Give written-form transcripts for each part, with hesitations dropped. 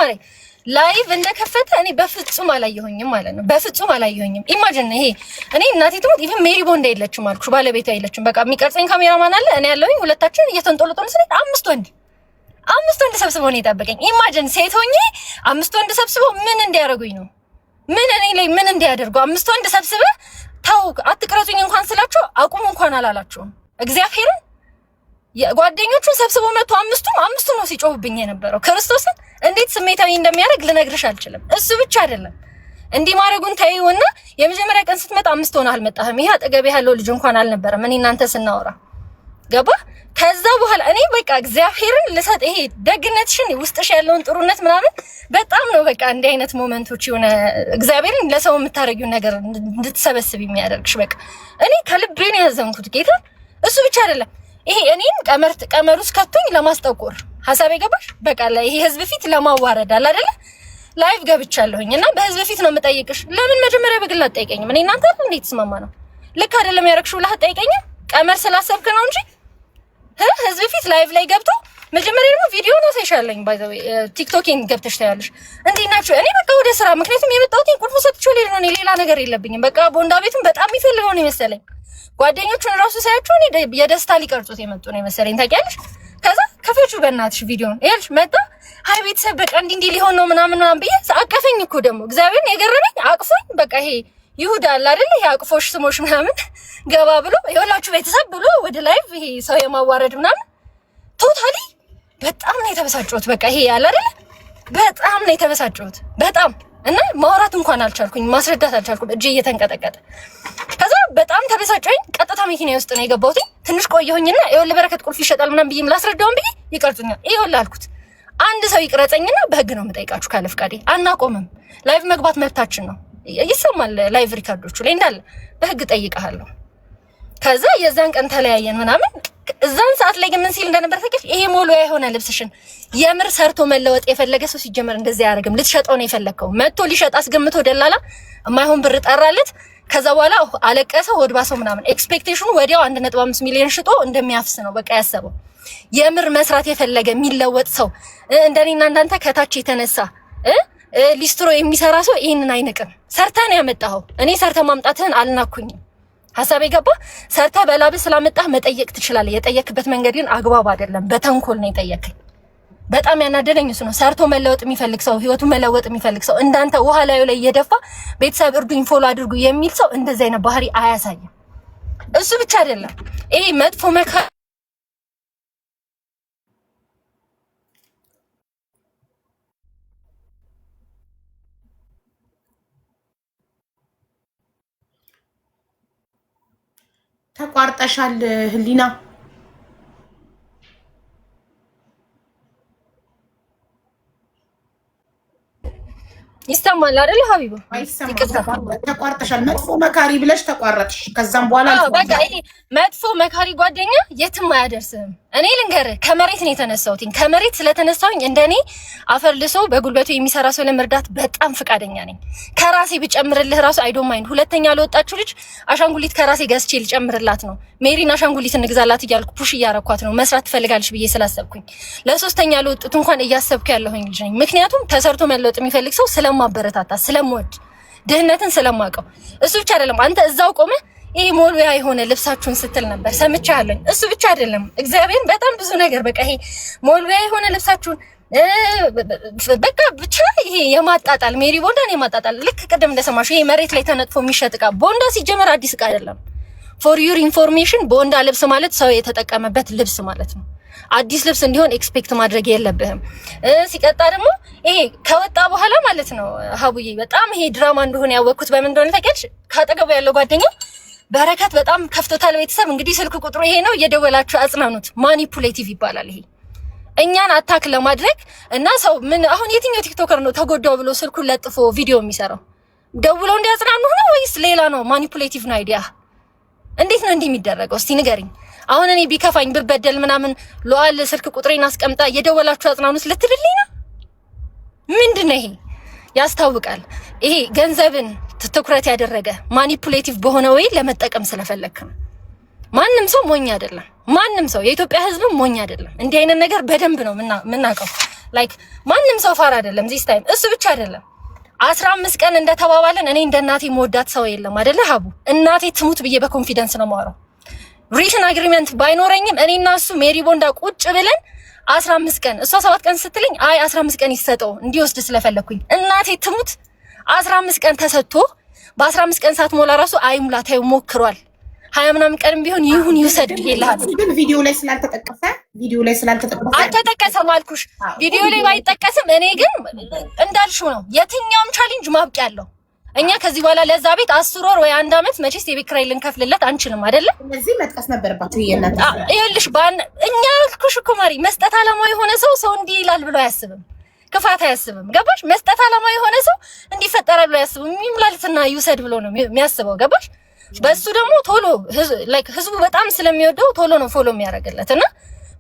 ማለት ላይቭ እንደከፈተ እኔ በፍጹም አላየሁኝም ማለት ነው። በፍጹም አላየሁኝም። ኢማጂን ይሄ እኔ እናቴ ትሞት ኢቭን ሜሪ ቦንድ የለችም አልኩሽ፣ ባለቤቷ የለችም። በቃ የሚቀርጸኝ ካሜራማን አለ፣ እኔ ያለሁኝ፣ ሁለታችን እየተንጦለጦለ ስለ አምስት ወንድ ሰብስበው ነው የጠበቀኝ። ኢማጂን ሴት ሆኜ 5 ወንድ ሰብስበው ምን እንዲያደርጉኝ ነው? ምን እኔ ላይ ምን እንዲያደርጉ? 5 ወንድ ሰብስበው ታው አትቅረጹኝ እንኳን ስላችሁ አቁሙ እንኳን አላላችሁም። እግዚአብሔርን የጓደኞቹን ሰብስበው መጥቶ አምስቱ ነው ሲጮህብኝ የነበረው። ክርስቶስን እንዴት ስሜታዊ እንደሚያደርግ ልነግርሽ አልችልም። እሱ ብቻ አይደለም እንዲህ ማድረጉን ታዩና የመጀመሪያ ቀን ስትመጣ 5 ሆነ አልመጣህም። ይሄ አጠገቤ ያለው ልጅ እንኳን አልነበረም። እኔ እናንተ ስናወራ ገባ። ከዛ በኋላ እኔ በቃ እግዚአብሔርን ልሰጥ ይሄ ደግነትሽን ውስጥሽ ያለውን ጥሩነት ምናምን በጣም ነው በቃ እንዲህ አይነት ሞመንቶች የሆነ እግዚአብሔርን ለሰው የምታረጊው ነገር እንድትሰበስብ የሚያደርግሽ በቃ እኔ ከልቤ ነው ያዘንኩት ጌታ። እሱ ብቻ አይደለም ይሄ እኔም ቀመር ውስጥ ከቶኝ ለማስጠቆር ሐሳቤ ገባሽ። በቃ ይሄ ህዝብ ፊት ለማዋረድ አለ አይደለ ላይቭ ገብቻለሁኝ እና በህዝብ ፊት ነው የምጠይቅሽ። ለምን መጀመሪያ በግል አትጠይቀኝም? እኔ እናንተ እንዴት ተስማማ ነው ልክ አይደለም ያረክሽው ብለህ አትጠይቀኝም? ቀመር ስላሰብክ ነው እንጂ ህዝብ ፊት ላይቭ ላይ ገብቶ መጀመሪያ ደግሞ ቪዲዮ ነው ሳይሻለኝ ባይ ዘ ዌይ ቲክቶክን ገብተሽ ታያለሽ። እንዴት ናችሁ? እኔ በቃ ወደ ስራ ምክንያቱም የመጣሁት ቁልፍ ሰጥቼው ሌላ ነው ሌላ ነገር የለብኝም። በቃ ቦንዳ ቤቱን በጣም የሚፈልገው ነው መሰለኝ። ጓደኞቹን ራሱ ሳያቸው እኔ የደስታ ሊቀርጹት የመጡ ነው መሰለኝ ታውቂያለሽ። ከዛ ከፈቹ በእናትሽ ቪዲዮን ይልሽ መጣ ሃይ ቤተሰብ በቃ እንዲህ ሊሆን ነው ምናምን ብዬ አቀፈኝ እኮ ደግሞ እግዚአብሔርን የገረመኝ አቅፎኝ በቃ ይሄ ይሁዳ አለ አይደል ይሄ አቅፎሽ ስሞሽ ምናምን ገባ ብሎ ይኸውላችሁ ቤተሰብ ብሎ ወደ ላይቭ ይሄ ሰው የማዋረድ ምናምን ቶታሊ በጣም ነው የተበሳጨሁት። በቃ ይሄ ያለ አይደል በጣም ነው የተበሳጨሁት በጣም እና ማውራት እንኳን አልቻልኩኝ፣ ማስረዳት አልቻልኩም፣ እጄ እየተንቀጠቀጠ። ከዛ በጣም ተበሳጨኝ። ቀጥታ መኪና ውስጥ ነው የገባሁት። ትንሽ ቆየሁኝና ይኸውልህ በረከት ቁልፍ ይሸጣል ምናምን ብዬ ላስረዳውን ብዬ ይቀርጹኛል። ይኸውልህ አልኩት አንድ ሰው ይቅረጸኝና በህግ ነው የምጠይቃችሁ ካለ ፍቃዴ አናቆምም። ላይቭ መግባት መብታችን ነው ይሰማል። ላይቭ ሪካርዶቹ ላይ እንዳለ በህግ ጠይቀሃለሁ። ከዛ የዛን ቀን ተለያየን ምናምን። እዛን ሰዓት ላይ ግን ምን ሲል እንደነበር ታውቂያለሽ? ይሄ ሞሎ የሆነ ልብስሽን የምር ሰርቶ መለወጥ የፈለገ ሰው ሲጀመር እንደዚህ አያደርግም። ልትሸጠው ነው የፈለከው። መጥቶ ሊሸጥ አስገምቶ ደላላ የማይሆን ብር ጠራለት። ከዛ በኋላ አለቀሰ፣ ሆድ ባሰው ምናምን። ኤክስፔክቴሽኑ ወዲያው 1.5 ሚሊዮን ሽጦ እንደሚያፍስ ነው በቃ ያሰበው። የምር መስራት የፈለገ የሚለወጥ ሰው እንደኔና እንዳንተ ከታች የተነሳ ሊስትሮ የሚሰራ ሰው ይሄንን አይንቅም። ሰርተህ ነው ያመጣኸው። እኔ ሰርተህ ማምጣትህን አልናኩኝም። ሐሳቤ ገባ። ሰርተህ በላብህ ስላመጣህ መጠየቅ ትችላለህ። የጠየክበት መንገድ ግን አግባብ አይደለም። በተንኮል ነው የጠየከኝ። በጣም ያናደደኝ እሱ ነው። ሰርቶ መለወጥ የሚፈልግ ሰው፣ ህይወቱ መለወጥ የሚፈልግ ሰው እንዳንተ ውሃ ላዩ ላይ እየደፋ ቤተሰብ እርዱኝ ፎሎ አድርጉ የሚል ሰው እንደዚህ አይነት ባህሪ አያሳይም። እሱ ብቻ አይደለም ይሄ መጥፎ ተቋርጠሻል ህሊና። ይስተማል አይደል ሀቢባ? ተቋርጠሻል። መጥፎ መካሪ ብለሽ ተቋረጥሽ። ከዛም በኋላ በቃ ይሄ መጥፎ መካሪ ጓደኛ የትም አያደርስም። እኔ ልንገርህ ከመሬት ነው የተነሳሁት። ከመሬት ስለተነሳሁኝ እንደኔ አፈር ልሶ በጉልበቱ የሚሰራ ሰው ለመርዳት በጣም ፍቃደኛ ነኝ። ከራሴ ብጨምርልህ ራሱ አይ ዶንት ማይንድ። ሁለተኛ ለወጣችሁ ልጅ አሻንጉሊት ከራሴ ገዝቼ ልጨምርላት ነው። ሜሪን አሻንጉሊት እንግዛላት እያልኩ ፑሽ እያረኳት ነው። መስራት ትፈልጋለች ብዬ ስላሰብኩኝ። ለሶስተኛ ለወጡት እንኳን እያሰብኩ ያለሁኝ ልጅ ነኝ። ምክንያቱም ተሰርቶ መለወጥ የሚፈልግ ሰው ስለማበረታታ ስለምወድ ድህነትን ስለማውቀው። እሱ ብቻ አይደለም አንተ እዛው ቆመ ይሄ ሞልያ የሆነ ልብሳችሁን ስትል ነበር ሰምቻለሁ። እሱ ብቻ አይደለም እግዚአብሔርን በጣም ብዙ ነገር በቃ ይሄ ሞልያ የሆነ ልብሳችሁን በቃ ብቻ ይሄ የማጣጣል ሜሪ ቦንዳን የማጣጣል ልክ ቅድም እንደሰማሽ ይሄ መሬት ላይ ተነጥፎ የሚሸጥ እቃ ቦንዳ ሲጀመር አዲስ እቃ አይደለም። ፎር ዩር ኢንፎርሜሽን ቦንዳ ልብስ ማለት ሰው የተጠቀመበት ልብስ ማለት ነው። አዲስ ልብስ እንዲሆን ኤክስፔክት ማድረግ የለብህም። ሲቀጣ ደግሞ ይሄ ከወጣ በኋላ ማለት ነው ሀቡዬ በጣም ይሄ ድራማ እንደሆነ ያወቅኩት በምን እንደሆነ ታውቂያለሽ? ካጠገቡ ያለው ጓደኛ በረከት በጣም ከፍቶታል። ቤተሰብ እንግዲህ ስልክ ቁጥሩ ይሄ ነው፣ እየደወላችሁ አጽናኑት። ማኒፑሌቲቭ ይባላል ይሄ እኛን አታክ ለማድረግ እና ሰው ምን አሁን የትኛው ቲክቶከር ነው ተጎዳው ብሎ ስልኩን ለጥፎ ቪዲዮ የሚሰራው? ደውለው እንዲያጽናኑ ነው ወይስ ሌላ ነው? ማኒፑሌቲቭ ነው አይዲያ። እንዴት ነው እንዲህ የሚደረገው? እስቲ ንገሪኝ። አሁን እኔ ቢከፋኝ ብበደል ምናምን ሉዓል ስልክ ቁጥሬን አስቀምጣ እየደወላችሁ አጽናኑት ልትልልኝ ነው? ምንድነው ይሄ? ያስታውቃል። ይሄ ገንዘብን ትኩረት ያደረገ ማኒፑሌቲቭ በሆነ ወይ ለመጠቀም ስለፈለክ ነው። ማንም ሰው ሞኝ አይደለም። ማንም ሰው የኢትዮጵያ ህዝብም ሞኝ አይደለም። እንዲህ አይነት ነገር በደንብ ነው የምናውቀው። ላይክ ማንም ሰው ፋር አይደለም። ዚስ ታይም እሱ ብቻ አይደለም 15 ቀን እንደተባባለን እኔ እንደ እናቴ መወዳት ሰው የለም አይደለ ሀቡ? እናቴ ትሙት ብዬ በኮንፊደንስ ነው የማወራው። ሪትን አግሪመንት ባይኖረኝም እኔና እሱ ሜሪ ቦንዳ ቁጭ ብለን 15 ቀን እሷ 7 ቀን ስትለኝ አይ 15 ቀን ይሰጠው እንዲወስድ ስለፈለኩኝ እናቴ ትሙት 15 ቀን ተሰጥቶ በ15 ቀን ሰዓት ሞላ ራሱ አይ ሙላ ታዩ ሞክሯል። 20 ምናምን ቀንም ቢሆን ይሁን ይውሰድ ይላል። ግን ቪዲዮ ላይ ስላልተጠቀሰ አልተጠቀሰም አልኩሽ። ቪዲዮ ላይ ባይጠቀስም እኔ ግን እንዳልሽው ነው። የትኛውም ቻሌንጅ ማብቂያ አለው። እኛ ከዚህ በኋላ ለዛ ቤት 10 ወር ወይ 1 አመት መቼስ የቤት ኪራይ ልንከፍልለት አንችልም አይደለ? ስለዚህ መጥቀስ ነበረባችሁ። ይኸውልሽ እኛ አልኩሽ እኮ ማሪ መስጠት አላማ የሆነ ሰው እንዲህ ይላል ብሎ አያስብም። ክፋት አያስብም። ገባሽ? መስጠት አላማ የሆነ ሰው እንዲፈጠራል ብሎ አያስብም። ይምላልትና ይውሰድ ብሎ ነው የሚያስበው። ገባሽ? በሱ ደግሞ ቶሎ ህዝቡ በጣም ስለሚወደው ቶሎ ነው ፎሎ የሚያደርግለት እና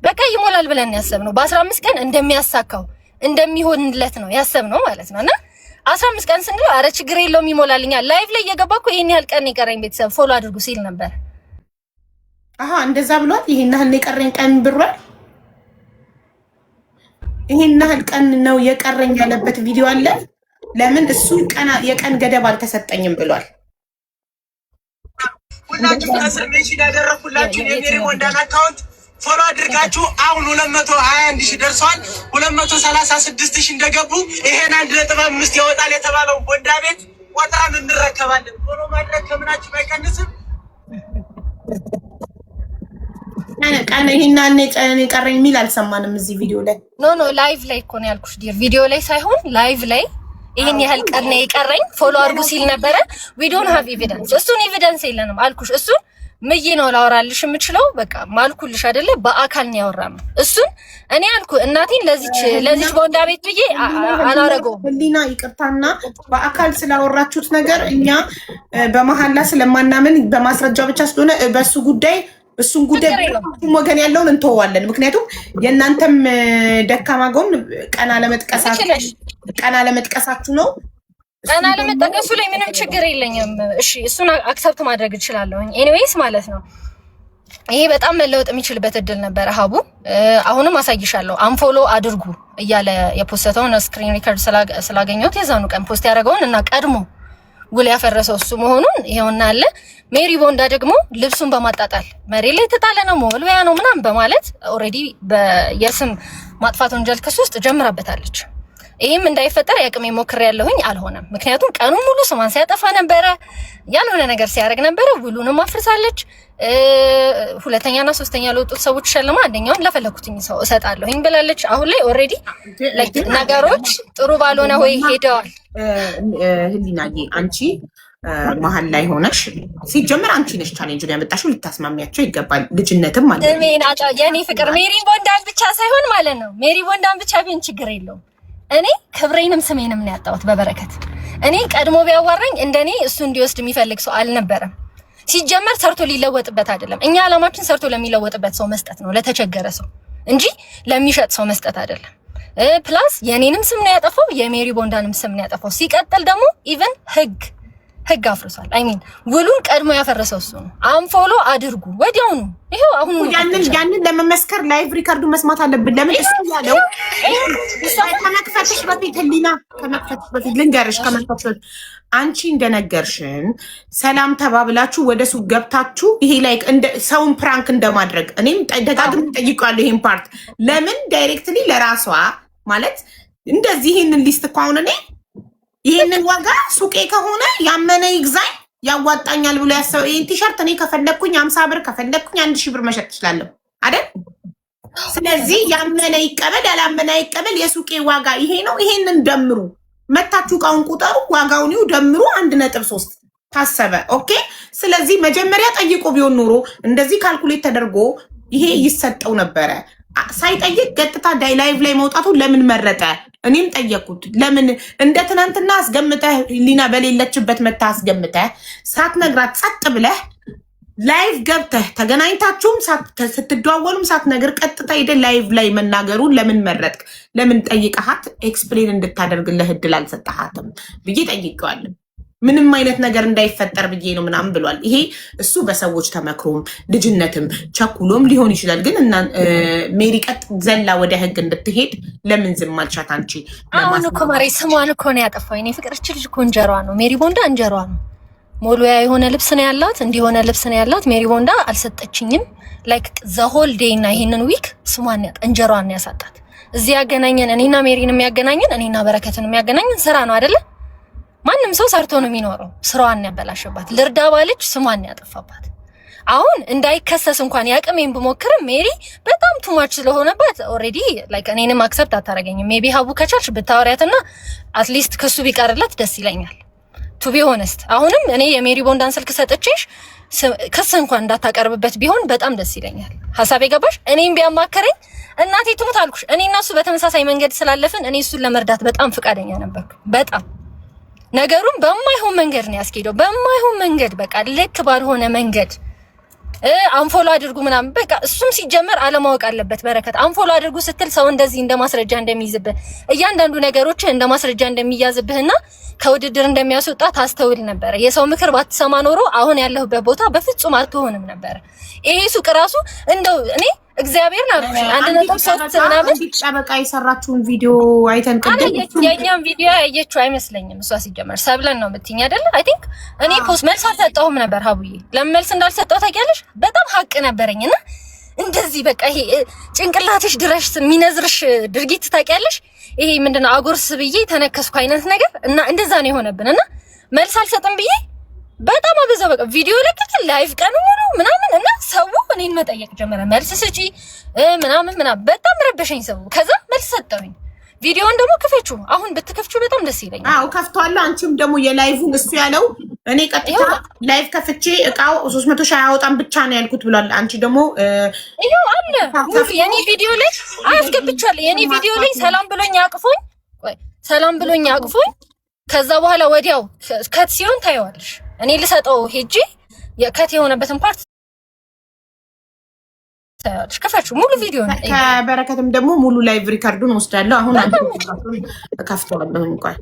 በቃ ይሞላል ብለን ያሰብነው በ15 ቀን እንደሚያሳካው እንደሚሆንለት ነው ያሰብነው ማለት ነው። እና 15 ቀን ስንል አረ ችግር የለውም ይሞላልኛል። ላይቭ ላይ እየገባ እኮ ይሄን ያህል ቀን የቀረኝ ቤተሰብ ፎሎ አድርጉ ሲል ነበር። እንደዛ ብሏል። ይሄን ያህል የቀረኝ ቀን ብሏል። ይሄን ያህል ቀን ነው የቀረኝ ያለበት ቪዲዮ አለ። ለምን እሱ የቀን ገደብ አልተሰጠኝም ብሏል። ሁላችሁ ከስር ሜንሽን ያደረኩላችሁ የሜሪ ቦንዳን አካውንት ፎሎ አድርጋችሁ አሁን 221 ሺህ ደርሷል። 236 ሺህ እንደገቡ ይሄን 1.5 ያወጣል የተባለው ቦንዳ ቤት ቆጥረን እንረከባለን። ፎሎ ማድረግ ከምናችሁ አይቀንስም። ቀን ይሄን የቀረኝ የሚል አልሰማንም እዚህ ቪዲዮ ላይ። ኖ ላይቭ ላይ እኮ ነው ያልኩሽ ዲር፣ ቪዲዮ ላይ ሳይሆን ላይቭ ላይ ይሄን ያህል ቀን ነው የቀረኝ ፎሎ አድርጉ ሲል ነበረ። we don't have evidence እሱን ኤቪደንስ የለንም አልኩሽ። እሱን ምዬ ነው ላወራልሽ የምችለው። በቃ ማልኩልሽ አይደለ? በአካል ነው ያወራነው። እሱን እኔ አልኩ እናቴን ለዚች ቦንዳ ቤት ብዬ አላረገውም። ህሊና ይቅርታና በአካል ስላወራችሁት ነገር እኛ በመሐላ ስለማናምን በማስረጃ ብቻ ስለሆነ እሱን ጉዳይ ወገን ያለውን እንተዋለን። ምክንያቱም የእናንተም ደካማ ጎን ቀና ለመጥቀሳችሁ ነው። ቀና ለመጠቀሱ ላይ ምንም ችግር የለኝም። እሺ እሱን አክሰፕት ማድረግ እችላለሁ። ኤኒዌይስ ማለት ነው ይሄ በጣም መለወጥ የሚችልበት እድል ነበረ ሀቡ። አሁንም አሳይሻለሁ። አንፎሎ አድርጉ እያለ የፖስተውን ስክሪን ሪከርድ ስላገኘሁት የዛኑ ቀን ፖስት ያደረገውን እና ቀድሞ ውል ያፈረሰው እሱ መሆኑን ይሄውና አለ። ሜሪ ቦንዳ ደግሞ ልብሱን በማጣጣል መሬት ላይ ተጣለ ነው መወልወያ ነው ምናምን በማለት ኦልሬዲ በየስም ማጥፋት ወንጀል ክስ ውስጥ ጀምራበታለች። ይሄም እንዳይፈጠር ያቅሜ ሞክሬያለሁኝ፣ አልሆነም። ምክንያቱም ቀኑን ሙሉ ስሟን ሲያጠፋ ነበረ፣ ያልሆነ ነገር ሲያደርግ ነበረ። ውሉንም አፍርሳለች። ሁለተኛና ሶስተኛ ለወጡት ሰዎች ሸልማ አንደኛውን ለፈለኩትኝ ሰው እሰጣለሁኝ ብላለች። አሁን ላይ ኦልሬዲ ነገሮች ጥሩ ባልሆነ ወይ ሄደዋል። ህሊናዬ አንቺ መሀል ላይ ሆነሽ ሲጀመር አንቺ ነሽ ቻሌንጁን ያመጣሽው፣ ልታስማሚያቸው ይገባል። ልጅነትም ማለት ነው። የኔ ፍቅር ሜሪ ቦንዳን ብቻ ሳይሆን ማለት ነው ሜሪ ቦንዳን ብቻ ቢሆን ችግር የለውም። እኔ ክብሬንም ስሜንም ነው ያጣሁት በበረከት። እኔ ቀድሞ ቢያዋራኝ እንደኔ እሱ እንዲወስድ የሚፈልግ ሰው አልነበረም። ሲጀመር ሰርቶ ሊለወጥበት አይደለም። እኛ አላማችን ሰርቶ ለሚለወጥበት ሰው መስጠት ነው፣ ለተቸገረ ሰው እንጂ ለሚሸጥ ሰው መስጠት አይደለም። ፕላስ የኔንም ስም ነው ያጠፋው፣ የሜሪ ቦንዳንም ስም ነው ያጠፋው። ሲቀጥል ደግሞ ኢቭን ህግ አፍርሷል። ሚን ውሉን ቀድሞ ያፈረሰው እሱ ነው። አንፎሎ አድርጉ ወዲያውኑ። ይሄው አሁን ያንን ለመመስከር ላይቭ ሪካርዱ መስማት አለብን። ለምን እሱ ያለው ከመክፈትሽ በፊት ህሊና ከመክፈትሽ በፊት ልንገርሽ፣ ከመክፈትሽ በፊት አንቺ እንደነገርሽን ሰላም ተባብላችሁ ወደ ሱቅ ገብታችሁ ይሄ ላይ ሰውን ፕራንክ እንደማድረግ እኔም ደጋግሜ ጠይቄዋለሁ። ይሄን ፓርት ለምን ዳይሬክትሊ ለራሷ ማለት እንደዚህ ይሄንን ሊስት እኮ አሁን እኔ ይሄንን ዋጋ ሱቄ ከሆነ ያመነ ይግዛኝ ያዋጣኛል ብሎ ያሰው ይሄን ቲሸርት እኔ ከፈለኩኝ 50 ብር ከፈለኩኝ 1000 ብር መሸጥ እችላለሁ አይደል? ስለዚህ ያመነ ይቀበል ያላመነ ይቀበል። የሱቄ ዋጋ ይሄ ነው። ይሄንን ደምሩ፣ መታችሁ እቃውን ቁጠሩ፣ ዋጋውን ይው ደምሩ 1.3 ታሰበ። ኦኬ። ስለዚህ መጀመሪያ ጠይቆ ቢሆን ኖሮ እንደዚህ ካልኩሌት ተደርጎ ይሄ ይሰጠው ነበረ። ሳይጠይቅ ቀጥታ ላይቭ ላይ መውጣቱ ለምን መረጠ? እኔም ጠየቁት። ለምን እንደ ትናንትና አስገምተህ ሊና በሌለችበት መታ አስገምተህ ሳትነግራት ጸጥ ብለህ ላይቭ ገብተህ ተገናኝታችሁም ስትደዋወሉም ሳትነግር ቀጥታ ሄደ ላይቭ ላይ መናገሩን ለምን መረጥክ? ለምን ጠይቀሃት ኤክስፕሌን እንድታደርግልህ እድል አልሰጠሃትም ብዬ ጠይቀዋለሁ። ምንም አይነት ነገር እንዳይፈጠር ብዬ ነው ምናምን ብሏል። ይሄ እሱ በሰዎች ተመክሮም ልጅነትም ቸኩሎም ሊሆን ይችላል። ግን ሜሪ ቀጥ ዘላ ወደ ህግ እንድትሄድ ለምን ዝም አልሻት አንቺ? አሁን እኮ ማሬ ስሟን እኮ ነው ያጠፋው። እኔ ፍቅርች ልጅ እኮ እንጀሯ ነው ሜሪ ቦንዳ፣ እንጀሯ ነው። ሞሉያ የሆነ ልብስ ነው ያላት፣ እንዲሆነ ልብስ ነው ያላት። ሜሪ ቦንዳ አልሰጠችኝም። ላይክ ዘ ሆል ዴይ እና ይሄንን ዊክ ስሟን እንጀሯን ነው ያሳጣት። እዚህ ያገናኘን እኔና ሜሪን የሚያገናኘን እኔና በረከትን የሚያገናኘን ስራ ነው አይደለ? ማንም ሰው ሰርቶ ነው የሚኖረው። ስራዋን ያበላሽባት፣ ልርዳ ባለች ስሟን ያጠፋባት። አሁን እንዳይከሰስ እንኳን ያቅሜን ብሞክርም ሜሪ በጣም ቱማች ስለሆነባት ኦልሬዲ ላይክ እኔንም አክሰፕት አታረገኝም። ሜቢ ሀቡ ከቻልሽ ብታወሪያትና አትሊስት ክሱ ቢቀርላት ደስ ይለኛል። ቱ ቢ ሆነስት አሁንም እኔ የሜሪ ቦንዳን ስልክ ሰጥቼሽ ክስ እንኳን እንዳታቀርብበት ቢሆን በጣም ደስ ይለኛል። ሐሳቤ ገባሽ? እኔም ቢያማከረኝ እናቴ ትሙት አልኩሽ። እኔ እና እሱ በተመሳሳይ መንገድ ስላለፍን እኔ እሱን ለመርዳት በጣም ፍቃደኛ ነበርኩ። በጣም ነገሩን በማይሆን መንገድ ነው ያስኬደው። በማይሆን መንገድ በቃ ልክ ባልሆነ መንገድ አንፎሎ አድርጉ ምናምን በቃ እሱም ሲጀመር አለማወቅ አለበት። በረከት አንፎሎ አድርጉ ስትል ሰው እንደዚህ እንደማስረጃ እንደሚይዝብህ እያንዳንዱ ነገሮች እንደማስረጃ እንደሚያዝብህና ከውድድር እንደሚያስወጣ ታስተውል ነበር። የሰው ምክር ባትሰማ ኖሮ አሁን ያለሁበት ቦታ በፍጹም አትሆንም ነበር። ይሄ ሱቅ ራሱ እንደው እኔ እግዚአብሔር ነው አንድ ነገር ሶስት ምናምን ጠበቃ የሰራችውን ቪዲዮ አይተን ቀደም የኛም ቪዲዮ ያየችው አይመስለኝም። እሷ ሲጀመር ሰብለን ነው የምትይኝ አይደል? አይ ቲንክ እኔ ፖስት መልስ አልሰጠሁም ነበር። ሀቡዬ ለምን መልስ እንዳልሰጠሁ ታውቂያለሽ? በጣም ሀቅ ነበረኝና እንደዚህ በቃ ይሄ ጭንቅላትሽ ድረሽ የሚነዝርሽ ድርጊት ታውቂያለሽ? ይሄ ምንድነው አጎርስ ብዬ ተነከስኩ አይነት ነገር እና እንደዛ ነው የሆነብንና መልስ አልሰጥም ብዬ በጣም አበዛ። በቃ ቪዲዮ ለቀቅ ላይቭ ቀኑ ሙሉ ምናምን እና ሰው እኔን መጠየቅ ጀመረ። መልስ ስጪ ምናምን በጣም ረበሸኝ ሰው። ከዛ መልስ ሰጠሁኝ። ቪዲዮውን ደግሞ ክፈቹ። አሁን ብትከፍቹ በጣም ደስ ይለኛል። አዎ ከፍቷለሁ። አንቺም ደግሞ የላይቭን እሱ ያለው እኔ ቀጥታ ላይቭ ከፍቼ እቃው 300 ሺህ አያወጣም ብቻ ነው ያልኩት ብሏል። አንቺ ደግሞ ይሄው አለ የኔ ቪዲዮ ላይ አስገብቻለሁ። የኔ ቪዲዮ ላይ ሰላም ብሎኝ አቅፎኝ ሰላም ብሎኝ አቅፎኝ ከዛ በኋላ ወዲያው ከት ሲሆን ታየዋለሽ። እኔ ልሰጠው ሄጂ የከት የሆነበትን ፓርት ታያለሽ። ከፈቹ ሙሉ ቪዲዮ ነው። ከበረከትም ደግሞ ሙሉ ላይቭ ሪካርዱን ወስዳለሁ። አሁን አንተ ከፍተዋለሁ እንኳን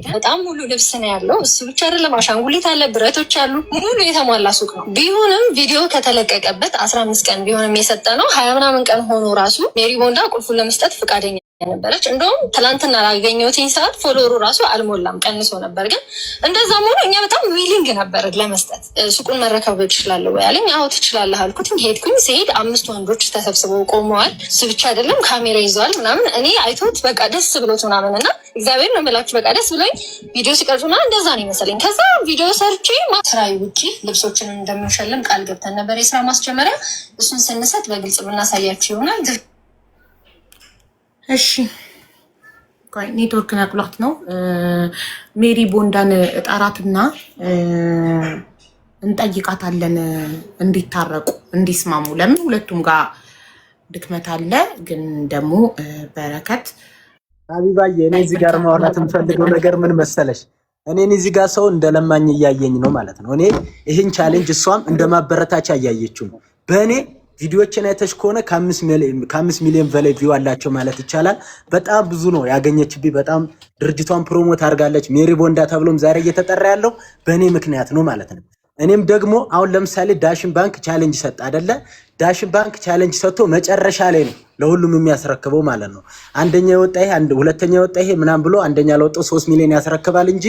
በጣም ሙሉ ልብስ ነው ያለው። እሱ ብቻ አይደለም፣ አሻንጉሊት አለ፣ ብረቶች አሉ፣ ሙሉ የተሟላ ሱቅ ነው። ቢሆንም ቪዲዮ ከተለቀቀበት 15 ቀን ቢሆንም የሰጠ ነው 20 ምናምን ቀን ሆኖ ራሱ ሜሪ ቦንዳ ቁልፉን ለመስጠት ፍቃደኛ ነበረች። እንደውም ትላንትና ላገኘሁትኝ ሰዓት ፎሎወሩ ራሱ አልሞላም፣ ቀንሶ ነበር። ግን እንደዛም ሆኖ እኛ በጣም ዊሊንግ ነበር ለመስጠት። ሱቁን መረከብ ትችላለህ ወይ አለኝ። አዎ ትችላለህ አልኩትኝ። ሄድኩኝ። ስሄድ 5 ወንዶች ተሰብስበው ቆመዋል። እሱ ብቻ አይደለም ካሜራ ይዘዋል ምናምን። እኔ አይቶት በቃ ደስ ብሎት ምናምን እና እግዚአብሔር ነው የምላችሁ በቃ ደስ ብሎኝ ቪዲዮ ሲቀርጹና እንደዛ ነው ይመስለኝ። ከዛ ቪዲዮ ሰርቼ ስራዬ ውጪ ልብሶችንም እንደምንሸልም ቃል ገብተን ነበር። የስራ ማስጀመሪያ እሱን ስንሰጥ በግልጽ ብናሳያችሁ ይሆናል። እሺ ቆይ ኔትወርክ ነቅሏት ነው። ሜሪ ቦንዳን እጣራትና እንጠይቃታለን እንዲታረቁ እንዲስማሙ። ለምን ሁለቱም ጋር ድክመት አለ። ግን ደግሞ በረከት ሀቢባዬ እኔ እዚህ ጋር ማውራት የምፈልገው ነገር ምን መሰለሽ፣ እኔን እዚህ ጋር ሰው እንደለማኝ እያየኝ ነው ማለት ነው። እኔ ይህን ቻሌንጅ እሷም እንደማበረታቻ እያየችው ነው። በእኔ ቪዲዮችን አይተሽ ከሆነ ከ5 ሚሊዮን በላይ ቪው አላቸው ማለት ይቻላል። በጣም ብዙ ነው ያገኘችብኝ። በጣም ድርጅቷን ፕሮሞት አድርጋለች። ሜሪ ቦንዳ ተብሎም ዛሬ እየተጠራ ያለው በእኔ ምክንያት ነው ማለት ነው። እኔም ደግሞ አሁን ለምሳሌ ዳሽን ባንክ ቻሌንጅ ሰጥ አይደለ? ዳሽን ባንክ ቻሌንጅ ሰጥቶ መጨረሻ ላይ ነው ለሁሉም የሚያስረክበው ማለት ነው። አንደኛ የወጣ ይሄ ሁለተኛ የወጣ ይሄ ምናምን ብሎ አንደኛ ለወጣው 3 ሚሊዮን ያስረክባል እንጂ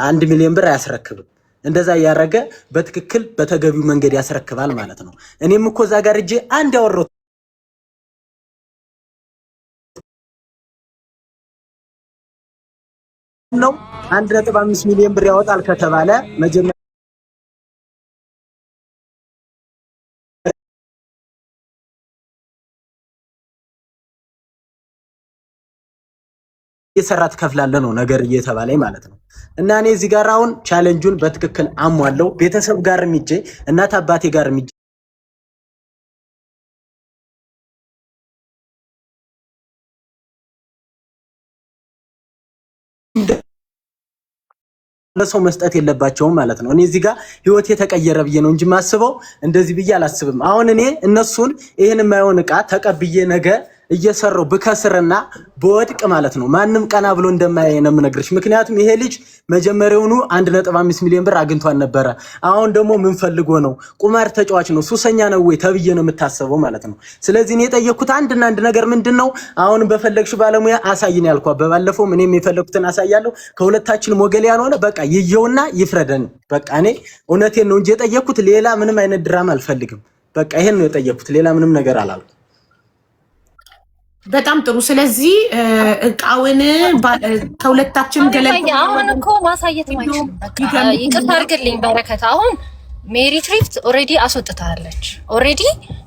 1 ሚሊዮን ብር አያስረክብም። እንደዛ ያረገ በትክክል በተገቢው መንገድ ያስረክባል ማለት ነው። እኔም እኮ እዛ ጋር እጄ አንድ ያወራሁት ነው 1.5 ሚሊዮን ብር ያወጣል ከተባለ መጀመሪያ የሰራ ትከፍላለህ ነው ነገር እየተባለኝ ማለት ነው። እና እኔ እዚህ ጋር አሁን ቻሌንጁን በትክክል አሟለው። ቤተሰብ ጋር የሚጄ እናት አባቴ ጋር የሚጄ ለሰው መስጠት የለባቸውም ማለት ነው። እኔ እዚህ ጋር ህይወት የተቀየረ ብዬ ነው እንጂ ማስበው እንደዚህ ብዬ አላስብም። አሁን እኔ እነሱን ይሄን የማይሆን ዕቃ ተቀብዬ ነገ እየሰራው ብከስርና በወድቅ ማለት ነው ማንም ቀና ብሎ እንደማያይ ነው የምነግርሽ። ምክንያቱም ይሄ ልጅ መጀመሪያውኑ 1.5 ሚሊዮን ብር አግኝቷል ነበረ። አሁን ደግሞ ምን ፈልጎ ነው? ቁማር ተጫዋች ነው፣ ሱሰኛ ነው ወይ ተብዬ ነው የምታሰበው ማለት ነው። ስለዚህ እኔ የጠየኩት አንድና አንድ ነገር ምንድነው? አሁን በፈለግሽው ባለሙያ አሳይን ያልኳት በባለፈው እኔም የፈለኩትን አሳያለሁ። ከሁለታችንም ወገል ያልሆነ በቃ ይየውና ይፍረደን። በቃ እኔ እውነቴን ነው እንጂ የጠየኩት ሌላ ምንም አይነት ድራማ አልፈልግም። በቃ ይሄን ነው የጠየኩት፣ ሌላ ምንም ነገር አላልኩም። በጣም ጥሩ። ስለዚህ እቃውን ከሁለታችን ገለል አሁን እኮ ማሳየት ማይችል ይቅርታ አድርግልኝ በረከት። አሁን ሜሪ ትሪፍት ኦሬዲ አስወጥታለች። ኦሬዲ